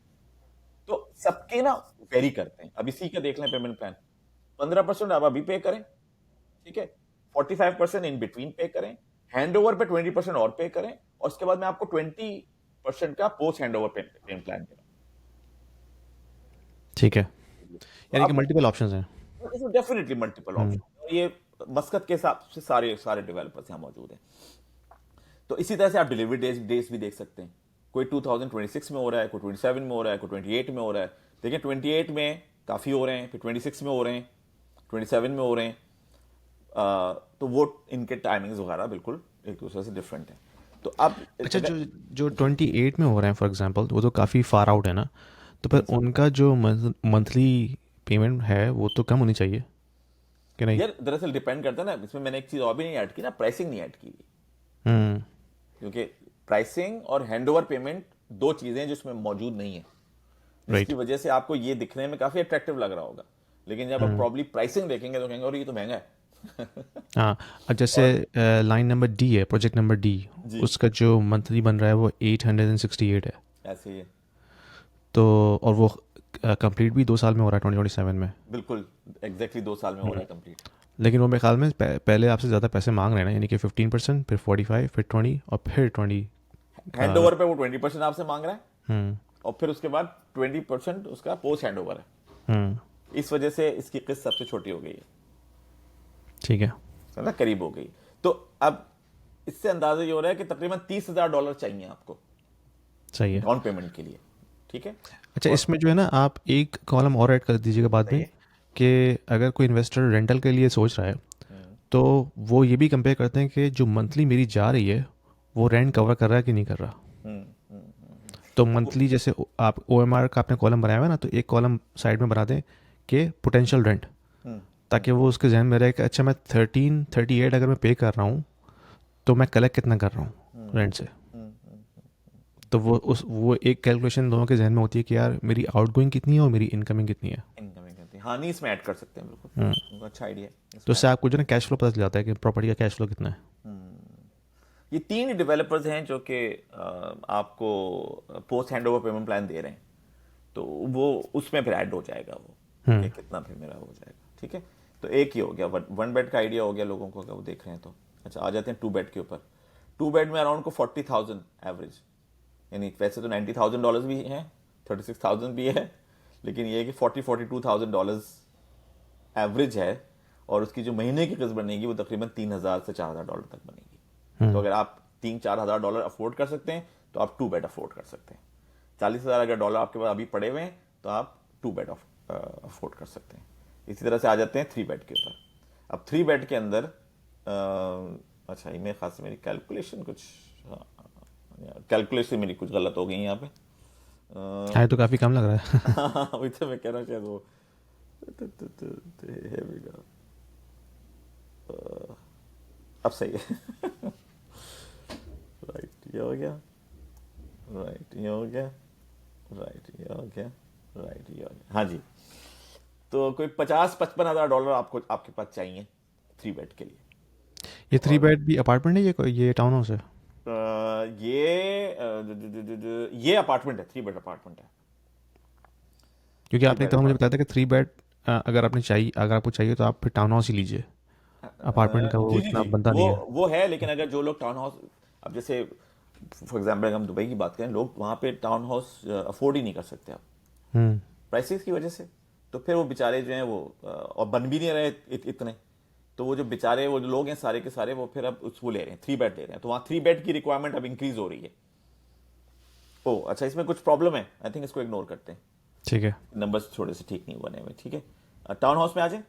तो सबके ना वेरी करते हैं। अब इसी का देख लें पेमेंट प्लान, 15% आप अभी पे करें, ठीक है, 45% इन बिटवीन पे करें, हैंड ओवर पे 20% और पे करें, और उसके बाद मैं आपको 20% का post hand over payment plan दे रहा ठीक है, हूं। तो यानी कि अब मल्टीपल ऑप्शंस हैं। इसमें डेफिनेटली मल्टीपल हम्म। ऑप्शन, और ये मस्कत के हिसाब से सारे सारे डेवलपर्स यहाँ मौजूद हैं। तो इसी तरह से आप डिलीवरी डेज भी देख सकते हैं। कोई 2026 में हो रहा है, कोई 27 में हो रहा है, कोई 28 में हो रहा है। देखिए 28 में काफ़ी हो रहे हैं, फिर 26 में हो रहे हैं, 27 में हो रहे हैं। तो वो इनके टाइमिंग्स वगैरह बिल्कुल एक दूसरे से डिफरेंट है। तो अब अच्छा, अगर जो जो 28 में हो रहे हैं फॉर एग्जांपल, वो तो काफ़ी फार आउट है ना, तो फिर कौन सा, उनका जो मंथली पेमेंट है वो तो कम होनी चाहिए कि नहीं? यार दरअसल डिपेंड करता है ना, इसमें मैंने एक चीज़ और भी नहीं ऐड की ना, प्राइसिंग नहीं ऐड की हुई। हम्म। क्योंकि प्राइसिंग और हैंडओवर पेमेंट दो चीज़ें हैं जिसमें मौजूद नहीं है, राइट। जिसकी वजह से आपको ये दिखने में काफ़ी अट्रैक्टिव लग रहा होगा, लेकिन जब आप हम्म। प्रॉब्ली प्राइसिंग देखेंगे तो कहेंगे और ये तो महंगा है। हाँ, अब जैसे और लाइन नंबर डी है, प्रोजेक्ट नंबर डी, जी, उसका जो मंथली बन रहा है वो 868 है। ऐसे ही है, तो और वो कंप्लीट भी 2 साल में हो रहा है, 2027 में। बिल्कुल एग्जैक्टली 2 साल में हो रहा हम्म। है कंप्लीट। लेकिन वो मेरे ख्याल में पहले आपसे ज़्यादा पैसे मांग रहे हैं ना, यानी कि 15%, फिर 45, फिर 20 और फिर 20 हैंड का। ओवर पे वो 20% आपसे मांग रहा है, हम्म। और फिर उसके बाद 20% उसका पोस्ट हैंड ओवर है। हम्म। इस वजह से इसकी किस्त सबसे छोटी हो गई ठीक है। है ना, करीब हो गई। तो अब इससे अंदाजा ये हो रहा है कि तकरीबन $30,000 चाहिए आपको सही है। डाउन पेमेंट के लिए, ठीक है। अच्छा, और इसमें जो है ना, आप एक कॉलम और ऐड कर दीजिएगा बाद में, बताइए। कि अगर कोई इन्वेस्टर रेंटल के लिए सोच रहा है, हम्म, तो वो ये भी कंपेयर करते हैं कि जो मंथली मेरी जा रही है वो रेंट कवर कर रहा है कि नहीं कर रहा। हम्म, हम्म, हम्म। तो वो मंथली जैसे आप OMR का आपने कॉलम बनाया हुआ है ना, तो एक कॉलम साइड में बना दें कि पोटेंशियल रेंट, हम्म, हम्म, ताकि वो उसके जहन में रहे कि अच्छा, मैं 38 अगर मैं पे कर रहा हूँ तो मैं कलेक्ट कितना कर रहा हूँ हम्म, रेंट से। हम्म। तो वो एक कैलकुलेशन दोनों के जहन में होती है कि यार मेरी आउटगोइंग कितनी है और मेरी इनकमिंग कितनी है। इनकमिंग करती है, हाँ, नहीं इसमें ऐड कर सकते हैं बिल्कुल, हम्म। उनको अच्छा आइडिया है, तो इसमें इससे ऐड। आपको जो है ना कैश फ्लो पता चल जाता है कि प्रॉपर्टी का कैश फ्लो कितना है। ये तीन डेवलपर्स हैं जो कि आपको post hand over payment plan दे रहे हैं, तो वो उसमें फिर ऐड हो जाएगा वो, कि हम्म। कितना फिर मेरा हो जाएगा, ठीक है। तो एक ही हो गया, वन बेड का आइडिया हो गया लोगों को, अगर वो देख रहे हैं तो। अच्छा, आ जाते हैं टू बेड के ऊपर। टू बेड में अराउंड को 40,000 एवरेज, यानी वैसे तो $90,000 भी हैं, 36,000 भी है, लेकिन ये है कि 42,000 एवरेज है। और उसकी जो महीने की किस्त बनेगी वो तकरीबन 3,000 से $4,000 तक बनेगी। तो हम्म। अगर आप 3-4 हज़ार डॉलर अफोर्ड कर सकते हैं तो आप टू बेड अफोर्ड कर सकते हैं। 40,000 अगर डॉलर आपके पास अभी पड़े हुए हैं तो आप टू बेड अफोर्ड कर सकते हैं। इसी तरह से आ जाते हैं थ्री बेड के ऊपर। अब थ्री बेड के अंदर अच्छा, ये मेरे खास मेरी कैलकुलेशन कुछ, कैलकुलेशन मेरी कुछ गलत हो गई यहाँ पे। हाँ, ये तो काफ़ी कम लग रहा है। वही तो मैं कह रहा हूँ, शायद वो here we go। अब सही है। राइट, ये हो गया, राइट ये हो गया, राइट ये हो गया, राइट ये हो गया, हाँ जी। तो कोई 50-55 हज़ार डॉलर आपको आपके पास चाहिए थ्री बेड के लिए। ये थ्री और बेड भी अपार्टमेंट है, ये टाउन हाउस है? ये अपार्टमेंट है, थ्री बेड अपार्टमेंट है, क्योंकि थ्री आपने एक बेड दफ़ा मुझे बताया था अपार्टमेंट। कि थ्री बेड अगर आपको चाहिए तो आप फिर टाउन हाउस ही लीजिए। अपार्टमेंट का वो जी जी इतना जी, बनता वो नहीं है। वो है, लेकिन अगर जो लोग टाउन हाउस, अब जैसे फॉर एग्जाम्पल हम दुबई की बात करें, लोग वहाँ पे टाउन हाउस अफोर्ड ही नहीं कर सकते आप, हम्म। प्राइसेस की वजह से। तो फिर वो बेचारे जो हैं वो और बन भी नहीं रहे इतने। तो वो जो बेचारे वो जो लोग हैं सारे के सारे, वो फिर अब उसको ले रहे हैं, थ्री बेड ले रहे हैं। तो वहाँ थ्री बेड की रिक्वायरमेंट अब इंक्रीज हो रही है। ओ अच्छा, इसमें कुछ प्रॉब्लम है, आई थिंक इसको इग्नोर करते हैं, ठीक है। नंबर्स थोड़े से ठीक नहीं बने हुए, ठीक है। टाउन हाउस में आ जाए,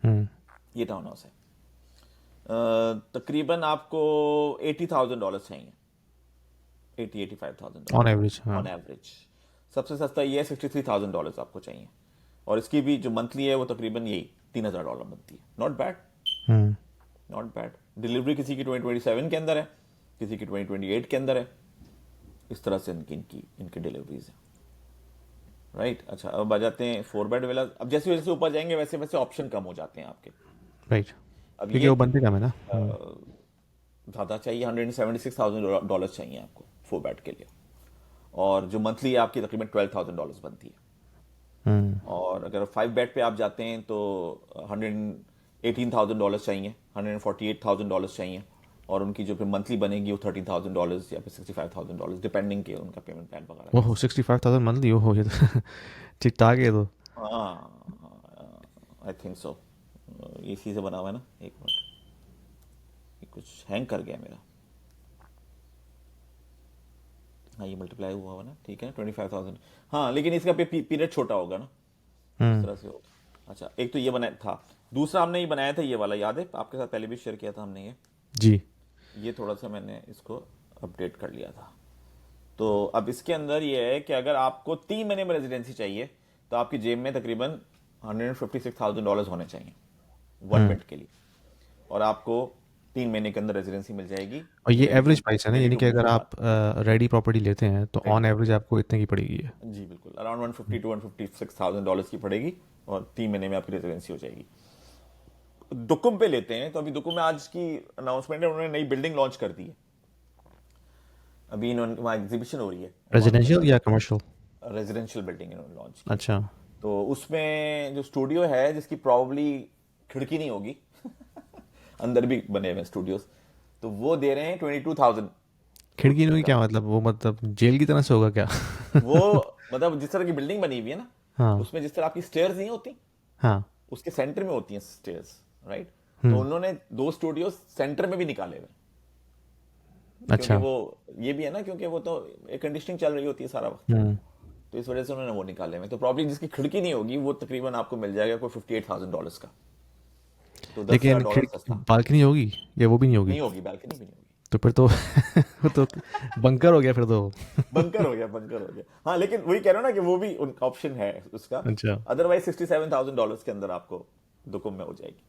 हम्म। ये टाउन हाउस है। तकरीबन आपको $80,000 चाहिए, 85,000 ऑन एवरेज, डॉलर हाँ। On average. सबसे सस्ता ये है, $63,000 आपको चाहिए। और इसकी भी जो मंथली है वो तकरीबन यही $3,000 बनती है। Not bad, hmm. Not bad. Delivery किसी की 2027 के अंदर है, किसी की 2028 के अंदर है। इस तरह से इनकी इनकी इनकी डिलीवरीज है, राइट। अच्छा, अब आ जाते हैं फोर बेड वाला। अब जैसे जैसे ऊपर जाएंगे वैसे वैसे ऑप्शन कम हो जाते हैं आपके। राइट, अब क्योंकि ये वो बनते कम है ना। ज़्यादा चाहिए, $176,000 चाहिए आपको 4 बेड के लिए। और जो मंथली आपकी तकरीबन $12,000 बनती है। हम्म। और अगर 5 बेड पे आप जाते हैं तो $118,000 चाहिए, $148,000 चाहिए। और उनकी जो फिर मंथली बनेगी वो $13,000 या फिर $65,000, डिपेंडिंग के उनका पेमेंट प्लान वगैरह ओहो, कैसा 65,000 मंथली, ओहो ये तो ठीक ठाक है ये तो। है। हाँ, आई थिंक सो। इसी से बना हुआ है ना, एक मिनट, ये कुछ हैंग कर गया मेरा। हाँ, ये मल्टीप्लाई हुआ हुआ ना, ठीक है, 25,000। हाँ, लेकिन इसका पीरियड छोटा होगा ना, इस हम्म। तरह से होगा। अच्छा, एक तो ये बनाया था। दूसरा हमने ये बनाया था, ये वाला याद है आपके साथ पहले भी शेयर किया था हमने जी। ये थोड़ा सा मैंने इसको अपडेट कर लिया था। तो अब इसके अंदर ये है कि अगर आपको 3 महीने में रेजिडेंसी चाहिए तो आपकी जेब में तकरीबन $156,000 होने चाहिए 1 बेड के लिए। और आपको 3 महीने के अंदर रेजिडेंसी मिल जाएगी, और ये रेडी टू एवरेज प्राइस है ना, रेडी यानी टू कि मूव अगर के आप साथ। रेडी प्रॉपर्टी लेते हैं तो रेडी ऑन एवरेज प्रॉपर्टी, आपको इतने की पड़ेगी है। जी बिल्कुल, अराउंड 150 to 156,000 की पड़ेगी। और 3 महीने में आपकी रेजिडेंसी हो जाएगी। दुकुम पे लेते हैं तो अभी दुकुम में आज की अनाउंसमेंट है, उन्होंने नई बिल्डिंग लॉन्च कर दी है। अभी इन्होंने वहाँ एग्जीबिशन हो रही है ओमान के रेजिडेंशियल अंदर। या कमर्शियल? रेजिडेंशियल बिल्डिंग इन्होंने लॉन्च की है। अच्छा। तो उसमें जो स्टूडियो है, जिसकी प्रॉब्ली खिड़की नहीं होगी अंदर भी बने हुए स्टूडियोज, तो वो दे रहे हैं 22,000 खिड़की रुपीज में का। क्या मतलब, वो मतलब जेल की तरह से होगा क्या? वो मतलब जिस तरह की बिल्डिंग बनी हुई है ना, हाँ। उसमें जिस तरह आपकी स्टेयर्स नहीं होती, हाँ। उसके सेंटर में होती हैं स्टेयर्स, राइट। तो हम्म। उन्होंने 2 स्टूडियो सेंटर में भी निकाले हुए हैं। क्योंकि अच्छा। वो ये भी है ना, क्योंकि वो तो एयर कंडीशनिंग चल रही होती है सारा वक्त। हम्म। तो इस वजह से उन्होंने वो निकाले हुए हैं। तो प्रॉब्लम जिसकी खिड़की नहीं होगी वो तकरीबन आपको मिल जाएगा कोई $58,000 का। तो दस हजार लेकिन डॉलर खिड़की सस्ता। बालकनी होगी या वो भी नहीं होगी? नहीं होगी, बैल्कनी भी नहीं होगी। तो फिर तो वो तो बंकर हो गया फिर तो। बंकर हो गया, बंकर हो गया। हाँ, लेकिन वही कह रहा हूं ना कि वो भी ऑप्शन है उसका। अच्छा। अदरवाइज $67,000 के अंदर आपको दुकुम में हो जाएगी।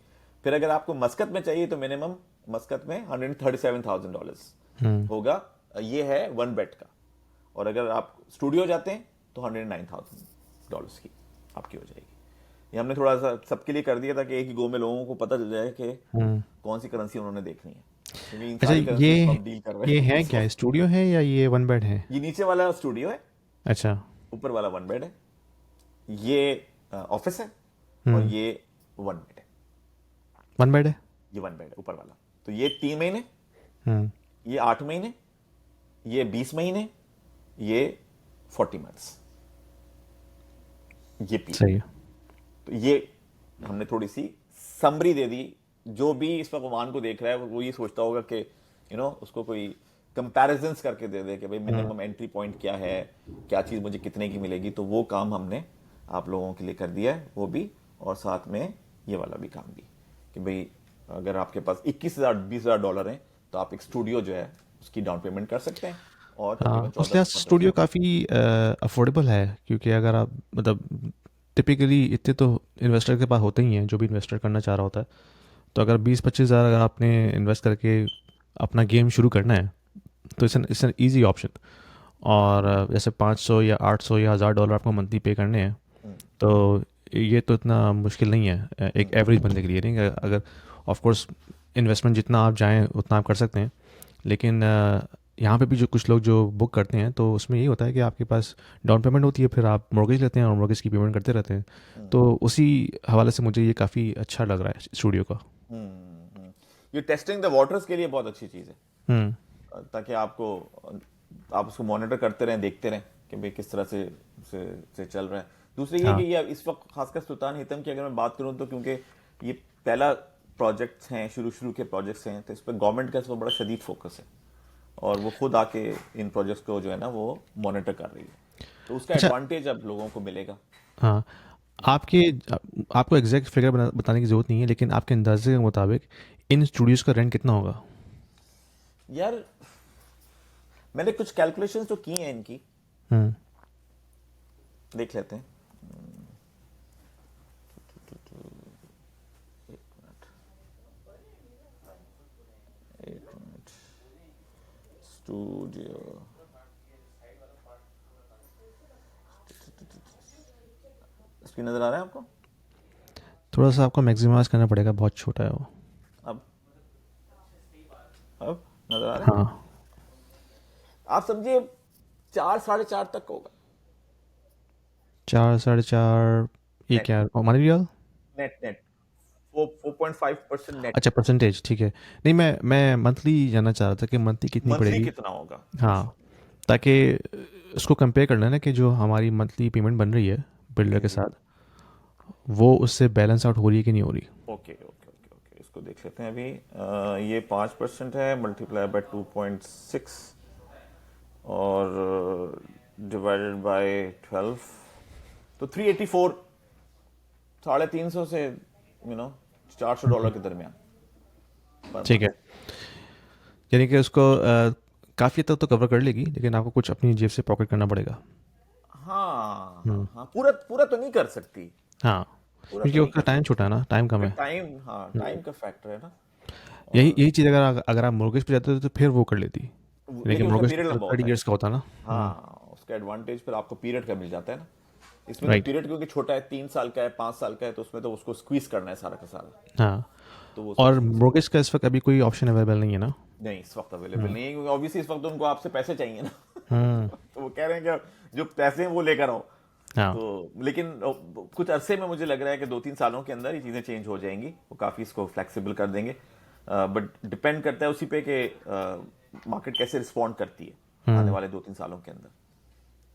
फिर अगर आपको मस्कत में चाहिए तो मिनिमम मस्कत में $137,000 हम्म। होगा। ये है 1 बेड का। और अगर आप स्टूडियो जाते हैं तो $109,000 की आपकी हो जाएगी। ये हमने थोड़ा सा सबके लिए कर दिया ताकि एक ही गो में लोगों को पता चल जाए कि हम्म। कौन सी करेंसी उन्होंने देखनी है, क्योंकि इन अच्छा, सारी करेंसीज को हम डील कर रहे ये हैं है इस क्या, वक्त। स्टूडियो है या ये वन बेड है? ये नीचे वाला स्टूडियो है, अच्छा। ऊपर वाला 1 बेड है। ये ऑफिस है। और हम्म। ये 1 बेड है। वन बेड है। ये 1 बेड है ऊपर वाला। तो ये 3 महीने, हम्म। ये 8 महीने, ये 20 महीने, ये 40 मंथ्स, ये सही पीरियड। है। तो ये हमने थोड़ी सी समरी दे दी। जो भी इस वक्त ओमान को देख रहा है वो ये सोचता होगा कि उसको कोई कंपैरिजंस करके दे दे कि भाई हम्म। मिनिमम एंट्री पॉइंट क्या है, क्या चीज़ मुझे कितने की मिलेगी। तो वो काम हमने आप लोगों के लिए कर दिया है वो भी। और साथ में ये वाला भी काम भी कि भाई अगर आपके पास 21,000 $20,000 हैं तो आप एक स्टूडियो जो है उसकी डाउन पेमेंट कर सकते हैं। और तकरीबन हाँ, उस 14 लिहाज से से 15 स्टूडियो साल काफ़ी अफोर्डेबल है, क्योंकि अगर आप मतलब टिपिकली इतने तो इन्वेस्टर के पास होते ही हैं जो भी इन्वेस्टर करना चाह रहा होता है। तो अगर 20-25 हज़ार अगर आपने इन्वेस्ट करके अपना गेम शुरू करना है तो इट्स एन ईजी ऑप्शन। और जैसे 500 या 800 या $1,000 आपको मंथली पे करने हैं, हम्म, तो ये तो इतना मुश्किल नहीं है एक एवरेज बंदे के लिए। नहीं, अगर ऑफ कोर्स इन्वेस्टमेंट जितना आप चाहें उतना आप कर सकते हैं, लेकिन यहाँ पे भी जो कुछ लोग जो बुक करते हैं तो उसमें यही होता है कि आपके पास डाउन पेमेंट होती है, फिर आप मॉर्गेज लेते हैं और मॉर्गेज की पेमेंट करते रहते हैं। हम्म, तो उसी हवाले से मुझे ये काफ़ी अच्छा लग रहा है स्टूडियो का। ये टेस्टिंग द वाटर्स के लिए बहुत अच्छी चीज़ है। हम्म। ताकि आप उसको मॉनिटर करते रहें, देखते रहें कि भाई किस तरह से चल रहा है। दूसरी ये कि हाँ। ये इस वक्त खासकर सुल्तान हितम की अगर मैं बात करूं तो क्योंकि ये पहला प्रोजेक्ट्स हैं, शुरू के प्रोजेक्ट्स हैं, तो इस पर गवर्नमेंट का इस वक्त बड़ा शदीद फोकस है। और वो खुद आके इन प्रोजेक्ट्स को जो है ना वो मॉनिटर कर रही है। तो उसका अच्छा। एडवांटेज अब लोगों को मिलेगा। हाँ, आपके आपको एग्जैक्ट फिगर बताने की ज़रूरत नहीं है, लेकिन आपके अंदाजे के मुताबिक इन स्टूडियोज़ का रेंट कितना होगा? यार, मैंने कुछ कैलकुलेशंस तो की हैं इनकी, हम्म। देख लेते हैं। एक मिनट। स्टूडियो स्क्रीन नजर आ रहा है आपको? थोड़ा सा आपको मैक्सिमाइज करना पड़ेगा, बहुत छोटा है वो। अब अब नजर आ रहा है? हाँ, आप समझिए 4 साढ़े 4 तक होगा 4 4.5 ये नेट, क्या है money real? Net net 4.5% net. अच्छा परसेंटेज ठीक है। नहीं मैं मंथली जानना चाह रहा था कि मंथली कितनी मंथली पड़ेगी। कितना होगा? हाँ, ताकि उसको कंपेयर कर लेना कि जो हमारी मंथली पेमेंट बन रही है बिल्डर जी के जी। साथ वो उससे बैलेंस आउट हो रही है कि नहीं हो रही। ओके ओके ओके ओके, इसको देख लेते हैं अभी। ये 5% है, मल्टीप्लाई बाय 2.6 और डिवाइडेड बाय 12, तो 384, 350 से $400 के दरमियान पर ठीक है, मंथ। यानी कि उसको काफ़ी तक तो कवर कर लेगी लेकिन आपको कुछ अपनी जेब से पॉकेट करना पड़ेगा। हाँ हम्म। हाँ हाँ, पूरा पूरा तो नहीं कर सकती, हाँ, पूरा तो क्योंकि नहीं उसका कर टाइम सकती। छोटा है ना, टाइम कम क्योंकि है। टाइम, हाँ हम्म। टाइम का फैक्टर है ना। यही और यही चीज़ अगर अगर आप मोर्गेज पे जाते तो फिर वो कर लेती, लेकिन लेकिन उसका मोर्गेज पीरियड तो लंबा 30 होता है। ईयर्स का होता है ना। हाँ, उसका एडवांटेज फिर आपको पीरियड का मिल जाता है ना। इसमें तो राइट। पीरियड क्योंकि छोटा है, 3 साल का है, 5 साल का है, तो उसमें तो उसको स्क्वीज करना है सारा का सारा, हाँ, तो वो उसमें और चीज मोर्गेज का इस वक्त अभी कोई ऑप्शन अवेलेबल नहीं है ना। नहीं इस वक्त अवेलेबल हम्म। नहीं है, क्योंकि ऑब्वियसली इस वक्त उनको आपसे पैसे चाहिए ना। हम्म। तो वो कह रहे हैं कि जो पैसे हैं वो लेकर आओ। हाँ। तो लेकिन कुछ अरसे में मुझे लग रहा है कि 2-3 सालों के अंदर ये चीज़ें चेंज हो जाएंगी, वो काफ़ी इसको फ्लेक्सिबल कर देंगे। बट डिपेंड करता है उसी पे कि मार्केट कैसे रिस्पॉन्ड करती है आने हम्म। वाले 2-3 सालों के अंदर।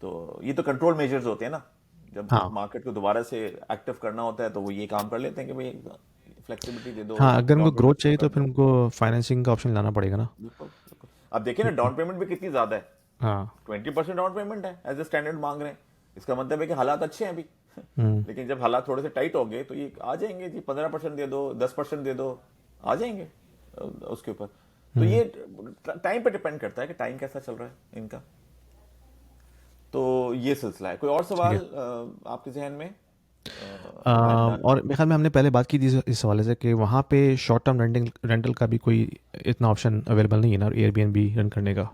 तो ये तो कंट्रोल मेजर्स होते हैं ना, जब हाँ। मार्केट को दोबारा से एक्टिव करना होता है तो वो ये काम कर लेते हैं कि भाई फ्लेक्सिबिलिटी दे दो, हाँ, अगर उनको डाउन ग्रोथ पेमेंट कम चाहिए कर तो फिर दो। उनको फाइनेंसिंग का ऑप्शन लाना पड़ेगा ना। बिल्कुल बिल्कुल। अब देखिए ना, क्योंकि डाउन पेमेंट भी कितनी ज्यादा है। हाँ। 20% डाउन पेमेंट है, एज ए स्टैंडर्ड मांग रहे हैं। इसका मतलब है कि हालात अच्छे हैं अभी। हम्म। लेकिन जब हालात थोड़े से टाइट हो गए तो ये आ जाएंगे जी, 15% दे दो, 10% दे दो, आ जाएंगे उसके ऊपर। तो हम्म। ये टाइम पे डिपेंड करता है कि टाइम कैसा चल रहा है इनका। तो ये सिलसिला है। कोई और ठीक सवाल है। आपके जहन में? और मेरे ख्याल में हमने पहले बात की थी इस हवाले से कि वहाँ पे शॉर्ट टर्म रेंटिंग रेंटल का भी कोई इतना ऑप्शन अवेलेबल नहीं है ना एयरबीएनबी रन करने का।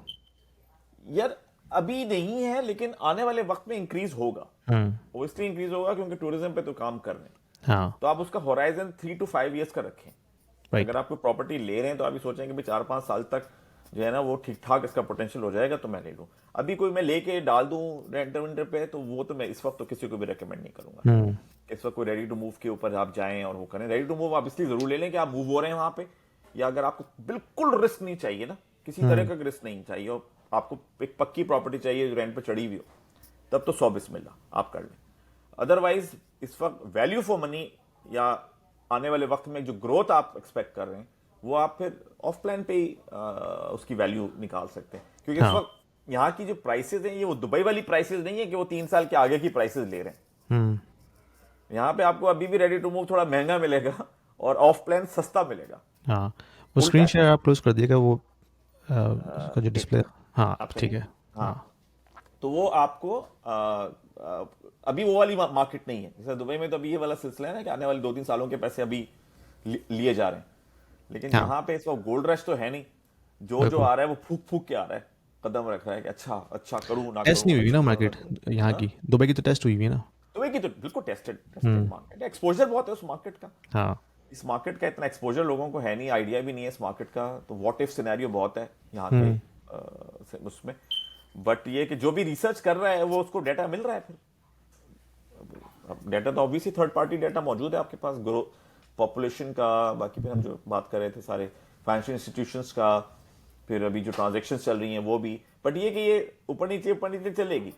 यार अभी नहीं है, लेकिन आने वाले वक्त में इंक्रीज होगा। हम्म। वो इसलिए इंक्रीज होगा क्योंकि टूरिज्म पे तो काम कर रहे हैं। हाँ। तो आप उसका होराइजन 3 to 5 ईयर्स का रखें कि राइट। अगर आप कोई प्रॉपर्टी ले रहे हैं तो आप ये सोचेंगे भाई 4-5 साल तक जो है ना वो ठीक ठाक इसका पोटेंशियल हो जाएगा तो मैं ले लूँ। अभी कोई मैं लेके डाल दूं रेंटर वेंटर पे, तो वो तो मैं इस वक्त तो किसी को भी रेकमेंड नहीं करूंगा। हम्म। इस वक्त कोई रेडी टू मूव के ऊपर आप जाएं और वो करें। रेडी टू मूव आप इसलिए जरूर ले लें कि आप मूव हो रहे हैं वहां पे, या अगर आपको बिल्कुल रिस्क नहीं चाहिए ना, किसी तरह हम्म। का रिस्क नहीं चाहिए और आपको एक पक्की प्रॉपर्टी चाहिए जो रेंट पे चढ़ी हुई हो, तब तो 100 बिस्मिल्लाह आप कर लें। अदरवाइज इस वक्त वैल्यू फॉर मनी या आने वाले वक्त में जो ग्रोथ आप एक्सपेक्ट कर रहे हैं वो आप फिर ऑफ प्लान पे ही उसकी वैल्यू निकाल सकते हैं। क्योंकि इस हाँ। वक्त यहाँ की जो प्राइसेस हैं ये वो दुबई वाली प्राइसेस नहीं है कि वो 3 साल के आगे की प्राइसेस ले रहे हैं। हम्म। यहाँ पे आपको अभी भी रेडी टू मूव थोड़ा महंगा मिलेगा और ऑफ प्लान सस्ता मिलेगा। हाँ, वो उल्टा स्क्रीन है। शेयर आप क्लोज कर दिएगा वो उसका जो एक डिस्प्ले। मिनट, हाँ आप ठीक कहिए। है। हाँ, हाँ। तो वो आपको अभी वो वाली मार्केट नहीं है जैसे दुबई में। तो अभी ये वाला सिलसिला है ना कि आने वाले 2-3 सालों के पैसे अभी लिए जा रहे हैं। लेकिन हाँ यहाँ पे इस वक्त गोल्ड रश तो है नहीं। जो जो बिल्कुल। आ रहा है वो फूक फूक के आ रहा है, कदम रख रहा है कि अच्छा अच्छा करूँ ना टेस्ट करूँ, नहीं हुई ना अच्छा करूँ ना मार्केट करूँ। यहाँ हाँ? की, दुबई की तो टेस्ट हुई हुई है ना। दुबई की तो बिल्कुल टेस्टेड टेस्टेड हम्म। मार्केट है, एक्सपोजर बहुत है उस मार्केट का। हाँ। इस मार्केट का इतना एक्सपोजर लोगों को है नहीं, आइडिया भी नहीं है इस मार्केट का। तो व्हाट इफ सिनेरियो बहुत है यहाँ के हम्म। उसमें। बट ये कि जो भी रिसर्च कर रहा है वो उसको डाटा मिल रहा है फिर। अब डाटा तो ऑब्वियसली थर्ड पार्टी डाटा मौजूद है आपके पास, ग्रो पॉपुलेशन का, बाकी फिर हम जो बात कर रहे थे सारे फाइनेंशियल इंस्टीट्यूशंस का, फिर अभी जो ट्रांजेक्शन चल रही हैं वो भी। बट ये कि ये ऊपर नीचे चलेगी।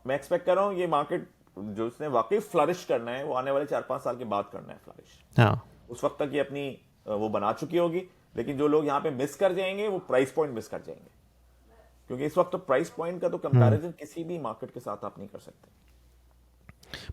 मैं एक्सपेक्ट कर रहा हूँ ये मार्केट जो इसने वाकई फ्लरिश करना है वो आने वाले 4-5 साल के बाद करना है फ्लरिश। हाँ। उस वक्त तक ये अपनी वो बना चुकी होगी। लेकिन जो लोग यहाँ पे मिस कर जाएंगे वो प्राइस पॉइंट मिस कर जाएंगे, क्योंकि इस वक्त तो प्राइस पॉइंट का तो हम्म। कंपैरिजन किसी भी मार्केट के साथ आप नहीं कर सकते।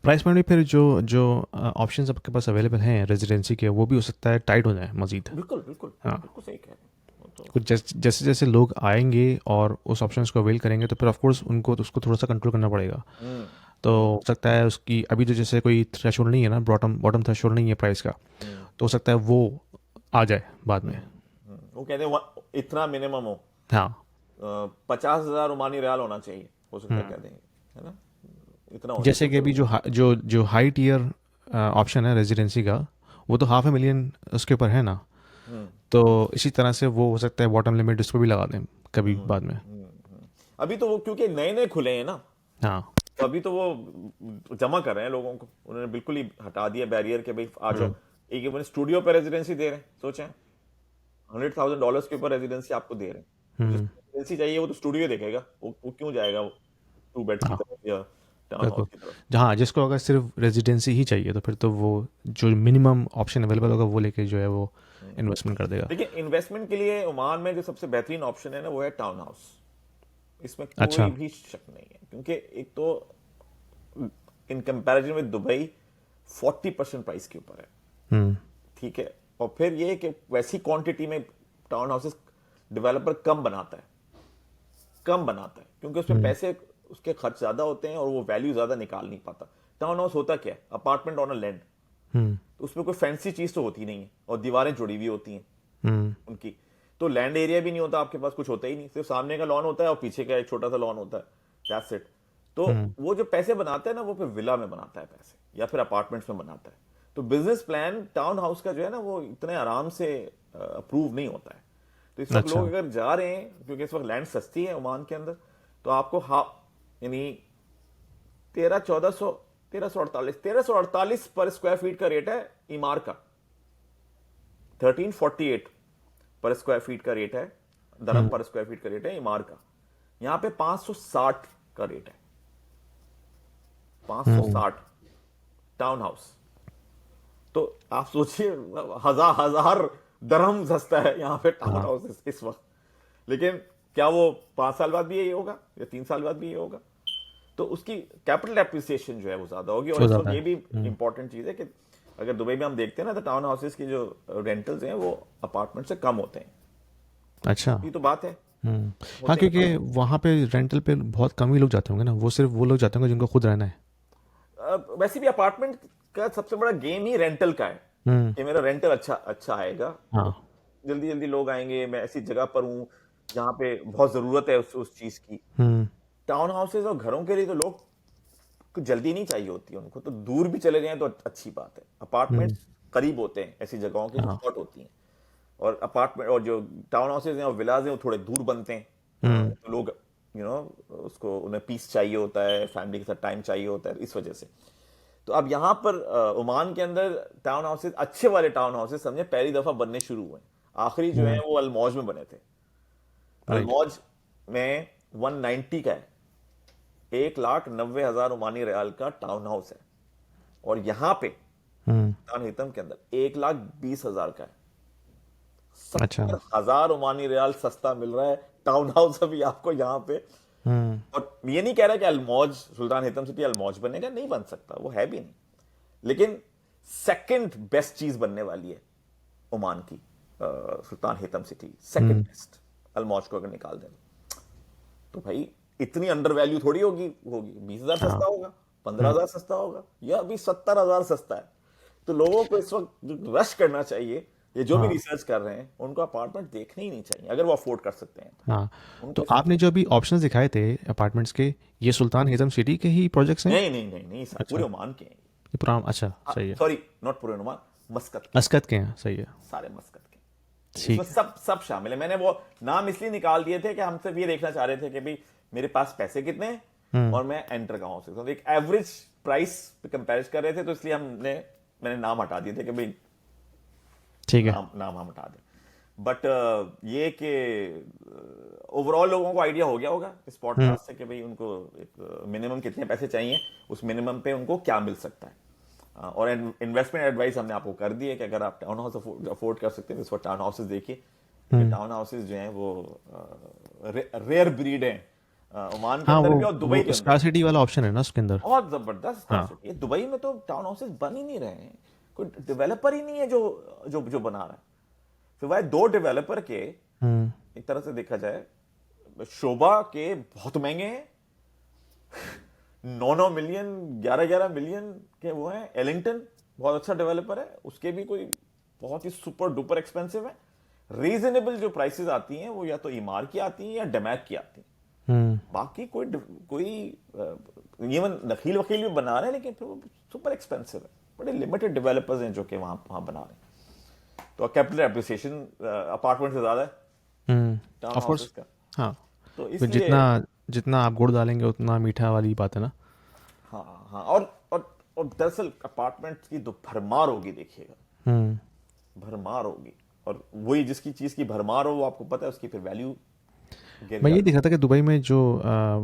प्राइस पॉइंट भी फिर जो जो ऑप्शंस आपके पास अवेलेबल हैं रेजिडेंसी के वो भी हो सकता है टाइट हो जाए मजीद। बिल्कुल बिल्कुल हाँ, बिल्कुल सही कह रहे हैं वो तो। कुछ जैसे जैसे लोग आएंगे और उस ऑप्शंस को अवेल करेंगे तो फिर ऑफ कोर्स उनको तो उसको थोड़ा सा कंट्रोल करना पड़ेगा। हम्म तो हो सकता है उसकी अभी तो जैसे कोई थ्रेशोल्ड नहीं है ना, बॉटम बॉटम थ्रेशोल्ड नहीं है प्राइस का, हम्म तो हो सकता है वो आ जाए बाद में। वो कहते हैं इतना मिनिमम हो, हाँ। 50,000 ओमानी रियाल होना चाहिए, हो सकता है कह देंगे, है ना, इतना होना जैसे कि चाहिए। अभी जो हाई टियर ऑप्शन है रेजिडेंसी का वो तो 500,000 उसके ऊपर है ना। हम्म तो इसी तरह से वो हो सकता है बॉटम लिमिट उस पर भी लगा दें कभी हम्म, बाद में। अभी तो वो क्योंकि नए नए खुले हैं ना, हाँ। तो अभी तो वो जमा कर रहे हैं लोगों को, उन्होंने बिल्कुल ही हटा दिया बैरियर के भाई आ जाओ। हम्म। एक अपने स्टूडियो पे रेजिडेंसी दे रहे हैं, सोचें $100,000 के ऊपर रेजिडेंसी आपको दे रहे हैं। तो जिसको हम्म। रेजिडेंसी चाहिए वो तो स्टूडियो देखेगा, वो क्यों जाएगा वो 2 बेड की हाँ तरफ या टाउन हाउस बिल्कुल। की तरफ। जहाँ जिसको अगर सिर्फ रेजिडेंसी ही चाहिए तो फिर तो वो जो मिनिमम ऑप्शन अवेलेबल होगा वो लेके जो है वो इन्वेस्टमेंट कर देगा। देखिए, इन्वेस्टमेंट के लिए ओमान में जो सबसे बेहतरीन ऑप्शन है ना, वो है टाउन हाउस। इसमें अच्छा। कोई भी शक नहीं है, क्योंकि एक तो in comparison with Dubai 40% price के ऊपर है। हम्म। ठीक है, और फिर ये कि वैसी क्वांटिटी में टाउन हाउसेस डेवलपर कम बनाता है क्योंकि उसमें हम्म। पैसे उसके खर्च ज्यादा होते हैं और वो वैल्यू ज्यादा निकाल नहीं पाता। टाउन हाउस होता क्या है? Apartment on a land. Hmm. तो उसमें कोई फैंसी चीज तो होती नहीं है और दीवारें जुड़ी हुई होती हैं हम्म। उनकी। तो लैंड एरिया भी नहीं होता आपके पास, कुछ होता ही नहीं, सिर्फ सामने का लॉन होता है और पीछे का एक छोटा सा लॉन होता है, दैट्स इट। तो हम्म। वो जो पैसे बनाता है ना, वो फिर विला में बनाता है पैसे, या फिर अपार्टमेंट्स में बनाता है। तो बिजनेस प्लान टाउन हाउस का जो है ना, वो इतने आराम से अप्रूव नहीं होता है। तो इस वक्त अच्छा। लोग अगर जा रहे हैं, क्योंकि इस वक्त लैंड सस्ती है ओमान के अंदर, तो आपको हा यानी 1300 1348 पर स्क्वायर फीट का रेट है इमार का। 1348 पर स्क्वायर फीट का रेट है, दरम हम्म। पर स्क्वायर फीट का रेट है इमार का। यहां पे 560 का रेट है, हम्म। 560 टाउन हाउस। तो आप सोचिए, हजार हजार दरम सस्ता है यहाँ पे टाउन हाँ। हाउस इस वक्त। लेकिन क्या वो 5 साल बाद भी यही होगा या 3 साल बाद भी यही होगा? तो उसकी कैपिटल एप्रिसिएशन जो है वो ज्यादा होगी। और हो इस वक्त जाता ये है। भी इंपॉर्टेंट चीज है कि अगर दुबई में हम देखते हैं ना, तो टाउन हाउसेस की जो रेंटल्स हैं वो अपार्टमेंट से कम होते हैं। अच्छा। ये तो बात है, हम्म। हाँ होते हैं क्योंकि कम। वहाँ पे रेंटल पे बहुत कम ही लोग जाते होंगे ना, वो सिर्फ वो लोग जाते होंगे जिनको खुद रहना है। वैसे भी अपार्टमेंट का सबसे बड़ा गेम ही रेंटल का है, हम्म। कि मेरा रेंटल अच्छा अच्छा आएगा, हाँ। जल्दी जल्दी लोग आएंगे, मैं ऐसी जगह पर हूं जहां पे बहुत जरूरत है उस चीज की। हम्म। टाउन हाउसेज और घरों के लिए तो लोग को जल्दी नहीं चाहिए होती, उनको तो दूर भी चले जाएं तो अच्छी बात है। हम्म। अपार्टमेंट्स करीब होते हैं ऐसी जगहों के जो हाँ। हॉट होती हैं, और अपार्टमेंट और जो टाउन हाउसेज हैं और विलाज हैं वो थोड़े दूर बनते हैं। हम्म। तो लोग उसको उन्हें पीस चाहिए होता है, फैमिली के साथ टाइम चाहिए होता है, इस वजह से। तो अब यहाँ पर ओमान के अंदर टाउन हाउसेज, अच्छे वाले टाउन हाउसेज समझे पहली दफा बनने शुरू हुए हैं। आखिरी जो है हम्म। वो अल्मौज में बने थे। राइट। अल्मौज में 190 का है, 1,90,000 ओमानी रियाल का टाउन हाउस है। और यहां पे हम्म। सुल्तान हितम के अंदर 1,20,000 का है। अच्छा। 70,000 ओमानी रियाल सस्ता मिल रहा है टाउन हाउस अभी आपको यहाँ पे। हम्म। और ये नहीं कह रहा कि अल्मौज, सुल्तान हितम सिटी अल्मौज बनेगा, नहीं बन सकता, वो है भी नहीं। लेकिन सेकंड बेस्ट चीज बनने वाली है ओमान की, सुल्तान हितम सिटी सेकंड हम्म। बेस्ट। अल्मौज को अगर निकाल दें तो भाई इतनी अंडर वैल्यू थोड़ी होगी होगी 20,000 हाँ। सस्ता होगा, हम्म। 15,000 सस्ता होगा, या अभी 70,000 सस्ता है। तो लोगों को इस वक्त रश करना चाहिए, ये जो भी हाँ। रिसर्च कर रहे हैं उनको अपार्टमेंट देखने ही नहीं चाहिए, अगर वो अफोर्ड कर सकते हैं हाँ। तो तो उनको इस वक्त। आपने जो अभी ऑप्शंस दिखाए थे अपार्टमेंट्स के, ये सुल्तान हिजम सिटी के ही प्रोजेक्ट्स हैं? नहीं नहीं नहीं नहीं सर, अच्छा। पूरे ओमान के हैं। ये पुराना, अच्छा सही है। सॉरी, नॉट पूरे ओमान, मस्कत के, मस्कत के हैं, सही है। सारे मस्कत के। तो इसमें ठीक है। सब सब शामिल है। मैंने वो नाम इसलिए निकाल दिए थे कि हम सिर्फ ये देखना चाह रहे थे कि भाई मेरे पास पैसे कितने हैं हम्म। और मैं एंटर कहाँ हो सकता हूँ। एक एवरेज प्राइस पे कंपेयर कर रहे थे, तो इसलिए मैंने नाम हटा दिए थे कि भाई ठीक है। नाम नाम हम हटा दें। बट ये कि ओवरऑल लोगों को आइडिया हो गया होगा इस हम्म। पॉडकास्ट से कि भाई उनको एक मिनिमम कितने पैसे चाहिए, उस मिनिमम पे उनको क्या मिल सकता है। और इन्वेस्टमेंट एडवाइस हमने आपको कर दी है कि अगर आप टाउन हाउस अफोर्ड कर सकते हैं तो इस वक्त टाउन हाउसेज देखिए, क्योंकि टाउन हाउसेज जो हैं वो रेयर ब्रीड हैं ओमान के हाँ अंदर भी और दुबई वो के अंदर भी। स्कार्सिटी वाला ऑप्शन है ना उसके अंदर। बहुत जबरदस्त हाँ। स्कॉलरशिप। ये दुबई में तो टाउन हाउसेज बन ही नहीं रहे हैं, कोई डेवलपर ही नहीं है जो जो जो बना रहा है। सिवाय 2 डेवलपर के, हम्म। एक तरह से देखा जाए, शोभा के बहुत महंगे हैं, 9 9 मिलियन 11 11 मिलियन के वो हैं। एलिंगटन बहुत अच्छा डेवलपर है, उसके भी कोई बहुत ही सुपर डुपर एक्सपेंसिव है। रीजनेबल जो प्राइसेस आती हैं वो या तो इमार की आती हैं या डमैक की आती हैं। हम्म। बाकी कोई इवन नखील वकील भी बना रहे हैं, लेकिन फिर वो सुपर एक्सपेंसिव है। बड़े लिमिटेड डेवलपर्स हैं जो कि वहां वहां बना रहे हैं। तो कैपिटल एप्रिसिएशन अपार्टमेंट से ज़्यादा है टाउन ऑफ हाउसेस कोर्स। का। हाँ, तो फिर इसलिए जितना जितना आप गुड़ डालेंगे उतना मीठा वाली बात है ना। हाँ हाँ, और दरअसल अपार्टमेंट की तो भरमार होगी, देखिएगा हम्म। भरमार होगी। और वही जिसकी चीज़ की भरमार हो वो आपको पता है उसकी फिर वैल्यू गिर मैं ये जाती देख रहा था कि दुबई में जो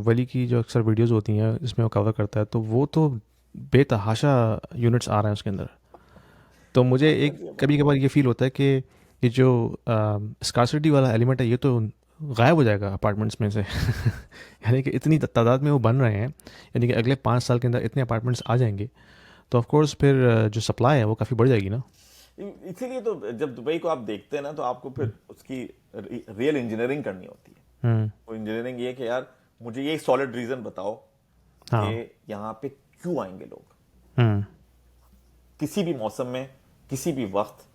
वली की जो अक्सर वीडियोस होती हैं जिसमें वो कवर करता है, तो वो तो बेतहाशा यूनिट्स आ रहे हैं उसके अंदर। तो है। मुझे हाँ एक जी, कभी कभार ये फील होता है कि ये जो स्कार्सिटी वाला एलिमेंट है ये तो गायब हो जाएगा अपार्टमेंट्स में से। यानी कि इतनी तादाद में वो बन रहे हैं, यानी कि अगले 5 साल के अंदर इतने अपार्टमेंट्स आ जाएंगे, तो ऑफ कोर्स फिर जो सप्लाई है वो काफ़ी बढ़ जाएगी ना। इसीलिए तो जब दुबई को आप देखते हैं ना तो आपको फिर उसकी रियल इंजीनियरिंग करनी होती है। हम्म। वो इंजीनियरिंग ये कि यार मुझे ये सॉलिड रीजन बताओ कि हाँ। यहाँ पे क्यों आएंगे लोग, हम्म। किसी भी मौसम में किसी भी वक्त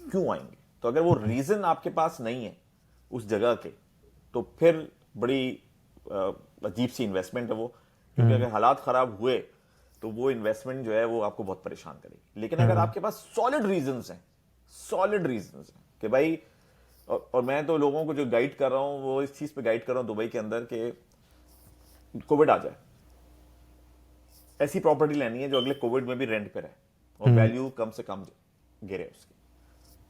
क्यों आएंगे। तो अगर वो रीजन आपके पास नहीं है उस जगह के, तो फिर बड़ी अजीब सी इन्वेस्टमेंट है वो। क्योंकि अगर हालात खराब हुए तो वो इन्वेस्टमेंट जो है वो आपको बहुत परेशान करेगी। लेकिन अगर आपके पास सॉलिड रीजंस हैं, सॉलिड रीजंस हैं कि भाई, और मैं तो लोगों को जो गाइड कर रहा हूं वो इस चीज पे गाइड कर रहा हूं दुबई के अंदर कि कोविड आ जाए, ऐसी प्रॉपर्टी लेनी है जो अगले कोविड में भी रेंट पे रहे और वैल्यू कम से कम गिरे उसकी।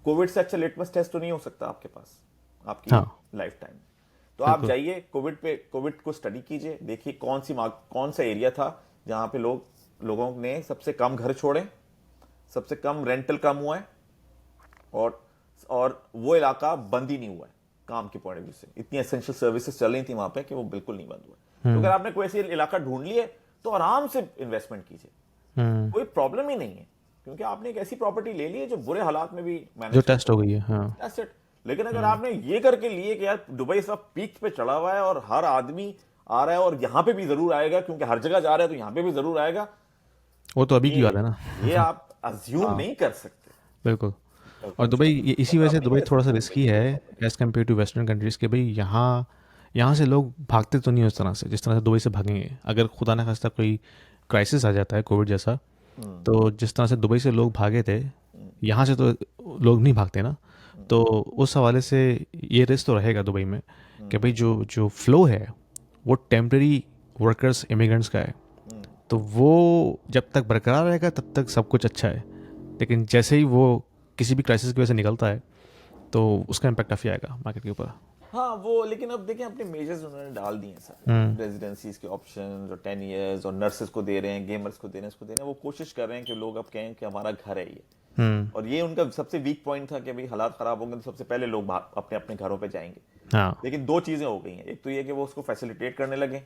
कोविड से अच्छा लिटमस टेस्ट तो नहीं हो सकता आपके पास आपकी हाँ, लाइफ टाइम। तो आप बिल्कुल। जाइए कोविड को स्टडी कीजिए, देखिए कौन सा एरिया था जहां पे लोगों ने सबसे कम घर छोड़े, सबसे कम रेंटल कम हुआ है, और वो इलाका बंद ही नहीं हुआ है काम के पॉइंट ऑफ व्यू से। इतनी एसेंशियल सर्विसेज चल रही थी वहां पे कि वो बिल्कुल नहीं बंद हुआ है। तो अगर आपने कोई ऐसी इलाका ढूंढ लिया तो आराम से इन्वेस्टमेंट कीजिए, हम्म। कोई प्रॉब्लम ही नहीं है। क्योंकि आपने एक ऐसी प्रॉपर्टी ले ली है जो बुरे हालात में भी जो मैनेज कर टेस्ट हो गई सकती है, हाँ। है। That's it। लेकिन अगर आपने ये करके लिए कि यार दुबई इस वक्त पीक पे चढ़ा हुआ है और हर आदमी आ रहा है और यहां पे भी जरूर आएगा क्योंकि हर जगह जा रहा है तो यहां पे भी जरूर आएगा, वो तो अभी की बात ये है ना। ये आप अज्यूम हाँ, नहीं कर सकते। बिल्कुल। और और दुबई इसी मतलब वजह से अपनी दुबई वजह से थोड़ा सा मैं दुबई रिस्की की है property as compared to western countries के। भाई यहाँ यहाँ से लोग भागते तो नहीं उस तरह से जिस तरह से दुबई से भागेंगे। अगर खुदा न खास्ता कोई क्राइसिस आ जाता है कोविड जैसा, तो जिस तरह से दुबई से लोग भागे थे, यहाँ से तो लोग नहीं भागते ना। तो उस हवाले से ये रिस्क तो रहेगा दुबई में कि भाई जो जो फ्लो है वो टेम्प्रेरी वर्कर्स इमिग्रेंट्स का है। तो वो जब तक बरकरार रहेगा तब तक सब कुछ अच्छा है, लेकिन जैसे ही वो किसी भी क्राइसिस की वजह से निकलता है तो उसका इम्पैक्ट काफ़ी आएगा मार्केट के ऊपर। हाँ वो, लेकिन अब देखें अपने मेजर्स उन्होंने डाल दिए हैं हम्म। सर, रेजिडेंसीज के ऑप्शन और 10 इयर्स, और नर्सेस को दे रहे हैं, गेमर्स को दे रहे हैं, इसको दे रहे हैं। वो कोशिश कर रहे हैं कि लोग अब कहें कि हमारा घर है ये। हम्म। और ये उनका सबसे वीक पॉइंट था कि भाई हालात खराब होंगे तो सबसे पहले लोग अपने अपने घरों पे जाएंगे। हाँ। लेकिन दो चीजें हो गई हैं, एक तो ये कि वो उसको फैसिलिटेट करने लगे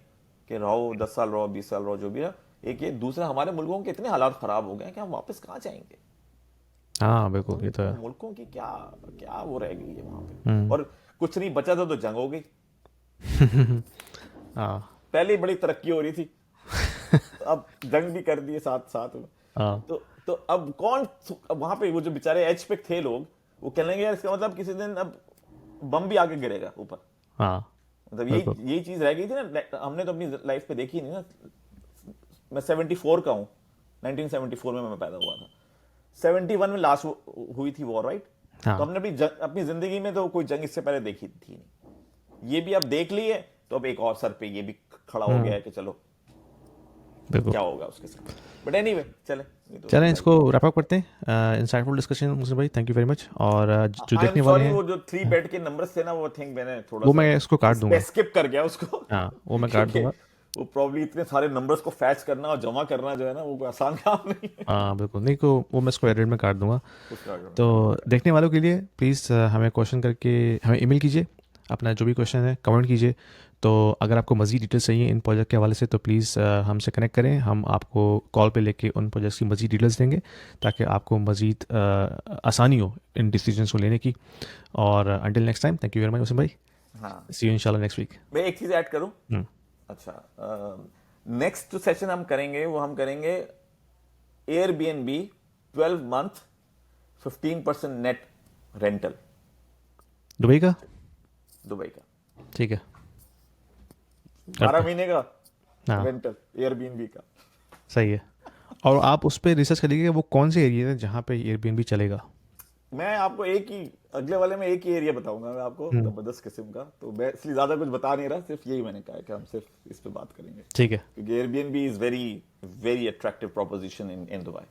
कि रहो 10 साल रहो 20 साल रहो जो भी है। एक ये दूसरा, हमारे मुल्कों के इतने हालात खराब हो गए हैं कि हम वापस कहाँ जाएंगे। हाँ, बिल्कुल, ये तो तो है। मुल्कों की क्या क्या वो रह गई है वहां पे। और कुछ नहीं बचा था तो जंग हो गई। हाँ। पहले ही बड़ी तरक्की हो रही थी, अब जंग भी कर दिए साथ साथ में। हाँ। तो अब अब वहां पे वो जो बेचारे एज पे थे लोग, वो कह लेंगे यार इसका मतलब किसी दिन अब बम भी आके गिरेगा ऊपर। हाँ, मतलब बिल्कुल। यही चीज रह गई थी ना, हमने तो अपनी लाइफ पे देखी नहीं ना। मैं 74 का हूँ, 1974 में मैं पैदा हुआ था, 71 में लास्ट हुई थी वॉर, राइट। तो हाँ, हमने अपनी जिंदगी में तो कोई जंग इससे पहले देखी थी नहीं। ये भी अब देख ली है तो अब एक और सर पे ये भी खड़ा हो गया है कि चलो बिल्कुल। क्या होगा उसके साथ। बट एनीवे चले, ये तो चलें लाइफ इसको है। रैप अप करते हैं। इंसाइटफुल डिस्कशन मुझे भाई, थैंक यू वेरी मच। और जो आई एम देखने वाले सॉरी, हैं वो जो 3 बेड के नंबर्स थे ना, वो थिंक मैंने थोड़ा वो सा मैं इसको काट दूंगा। स्किप कर गया उसको। हाँ, वो मैं काट क्योंकि दूंगा। वो प्रॉब्ली इतने सारे नंबर्स को फैच करना और जमा करना जो है ना, वो कोई आसान काम नहीं है। हाँ, बिल्कुल नहीं, को वो मैं इसको एडिट में काट दूंगा। उसका तो देखने वालों के लिए प्लीज़ हमें क्वेश्चन करके हमें ईमेल कीजिए, अपना जो भी क्वेश्चन है कमेंट कीजिए। तो अगर आपको मज़ीद डिटेल्स चाहिए इन प्रोजेक्ट के हवाले से तो प्लीज़ हमसे कनेक्ट करें, हम आपको कॉल पे लेके उन प्रोजेक्ट्स की मज़ीद डिटेल्स देंगे ताकि आपको मज़ीद आसानी हो इन डिसीजंस को लेने की। और until next time, thank you very much Wasim भाई। हाँ, सी यू इंशाल्लाह नेक्स्ट वीक। मैं एक चीज ऐड करूं। अच्छा, नेक्स्ट जो सेशन हम करेंगे वो हम करेंगे Airbnb 12 month 15% net rental Dubai का। दुबई का, ठीक है, 12 करते महीने का हैं। हाँ, रेंटल एयरबीएनबी का। सही है। और आप उस पर रिसर्च करिएगा कि वो कौन से एरिया है जहाँ पे एयरबीएनबी चलेगा। मैं आपको एक ही अगले वाले में एक ही एरिया बताऊंगा मैं आपको जबरदस्त किस्म का, तो मैं इसलिए ज्यादा कुछ बता नहीं रहा, सिर्फ यही मैंने कहा है कि हम सिर्फ इस पे बात करेंगे, ठीक है, क्योंकि Airbnb is very very attractive proposition in Dubai.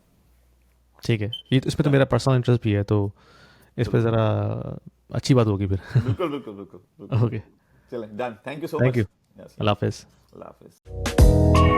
ठीक है। ये तो, इस पे तो मेरा पर्सनल इंटरेस्ट भी है, तो इस पे ज़रा अच्छी बात होगी फिर। बिल्कुल बिल्कुल बिल्कुल बिल्कुल। ओके, चलें, done, thank you so thank much. You. Yes, Allah हाफिज़। अल्लाह हाफिज।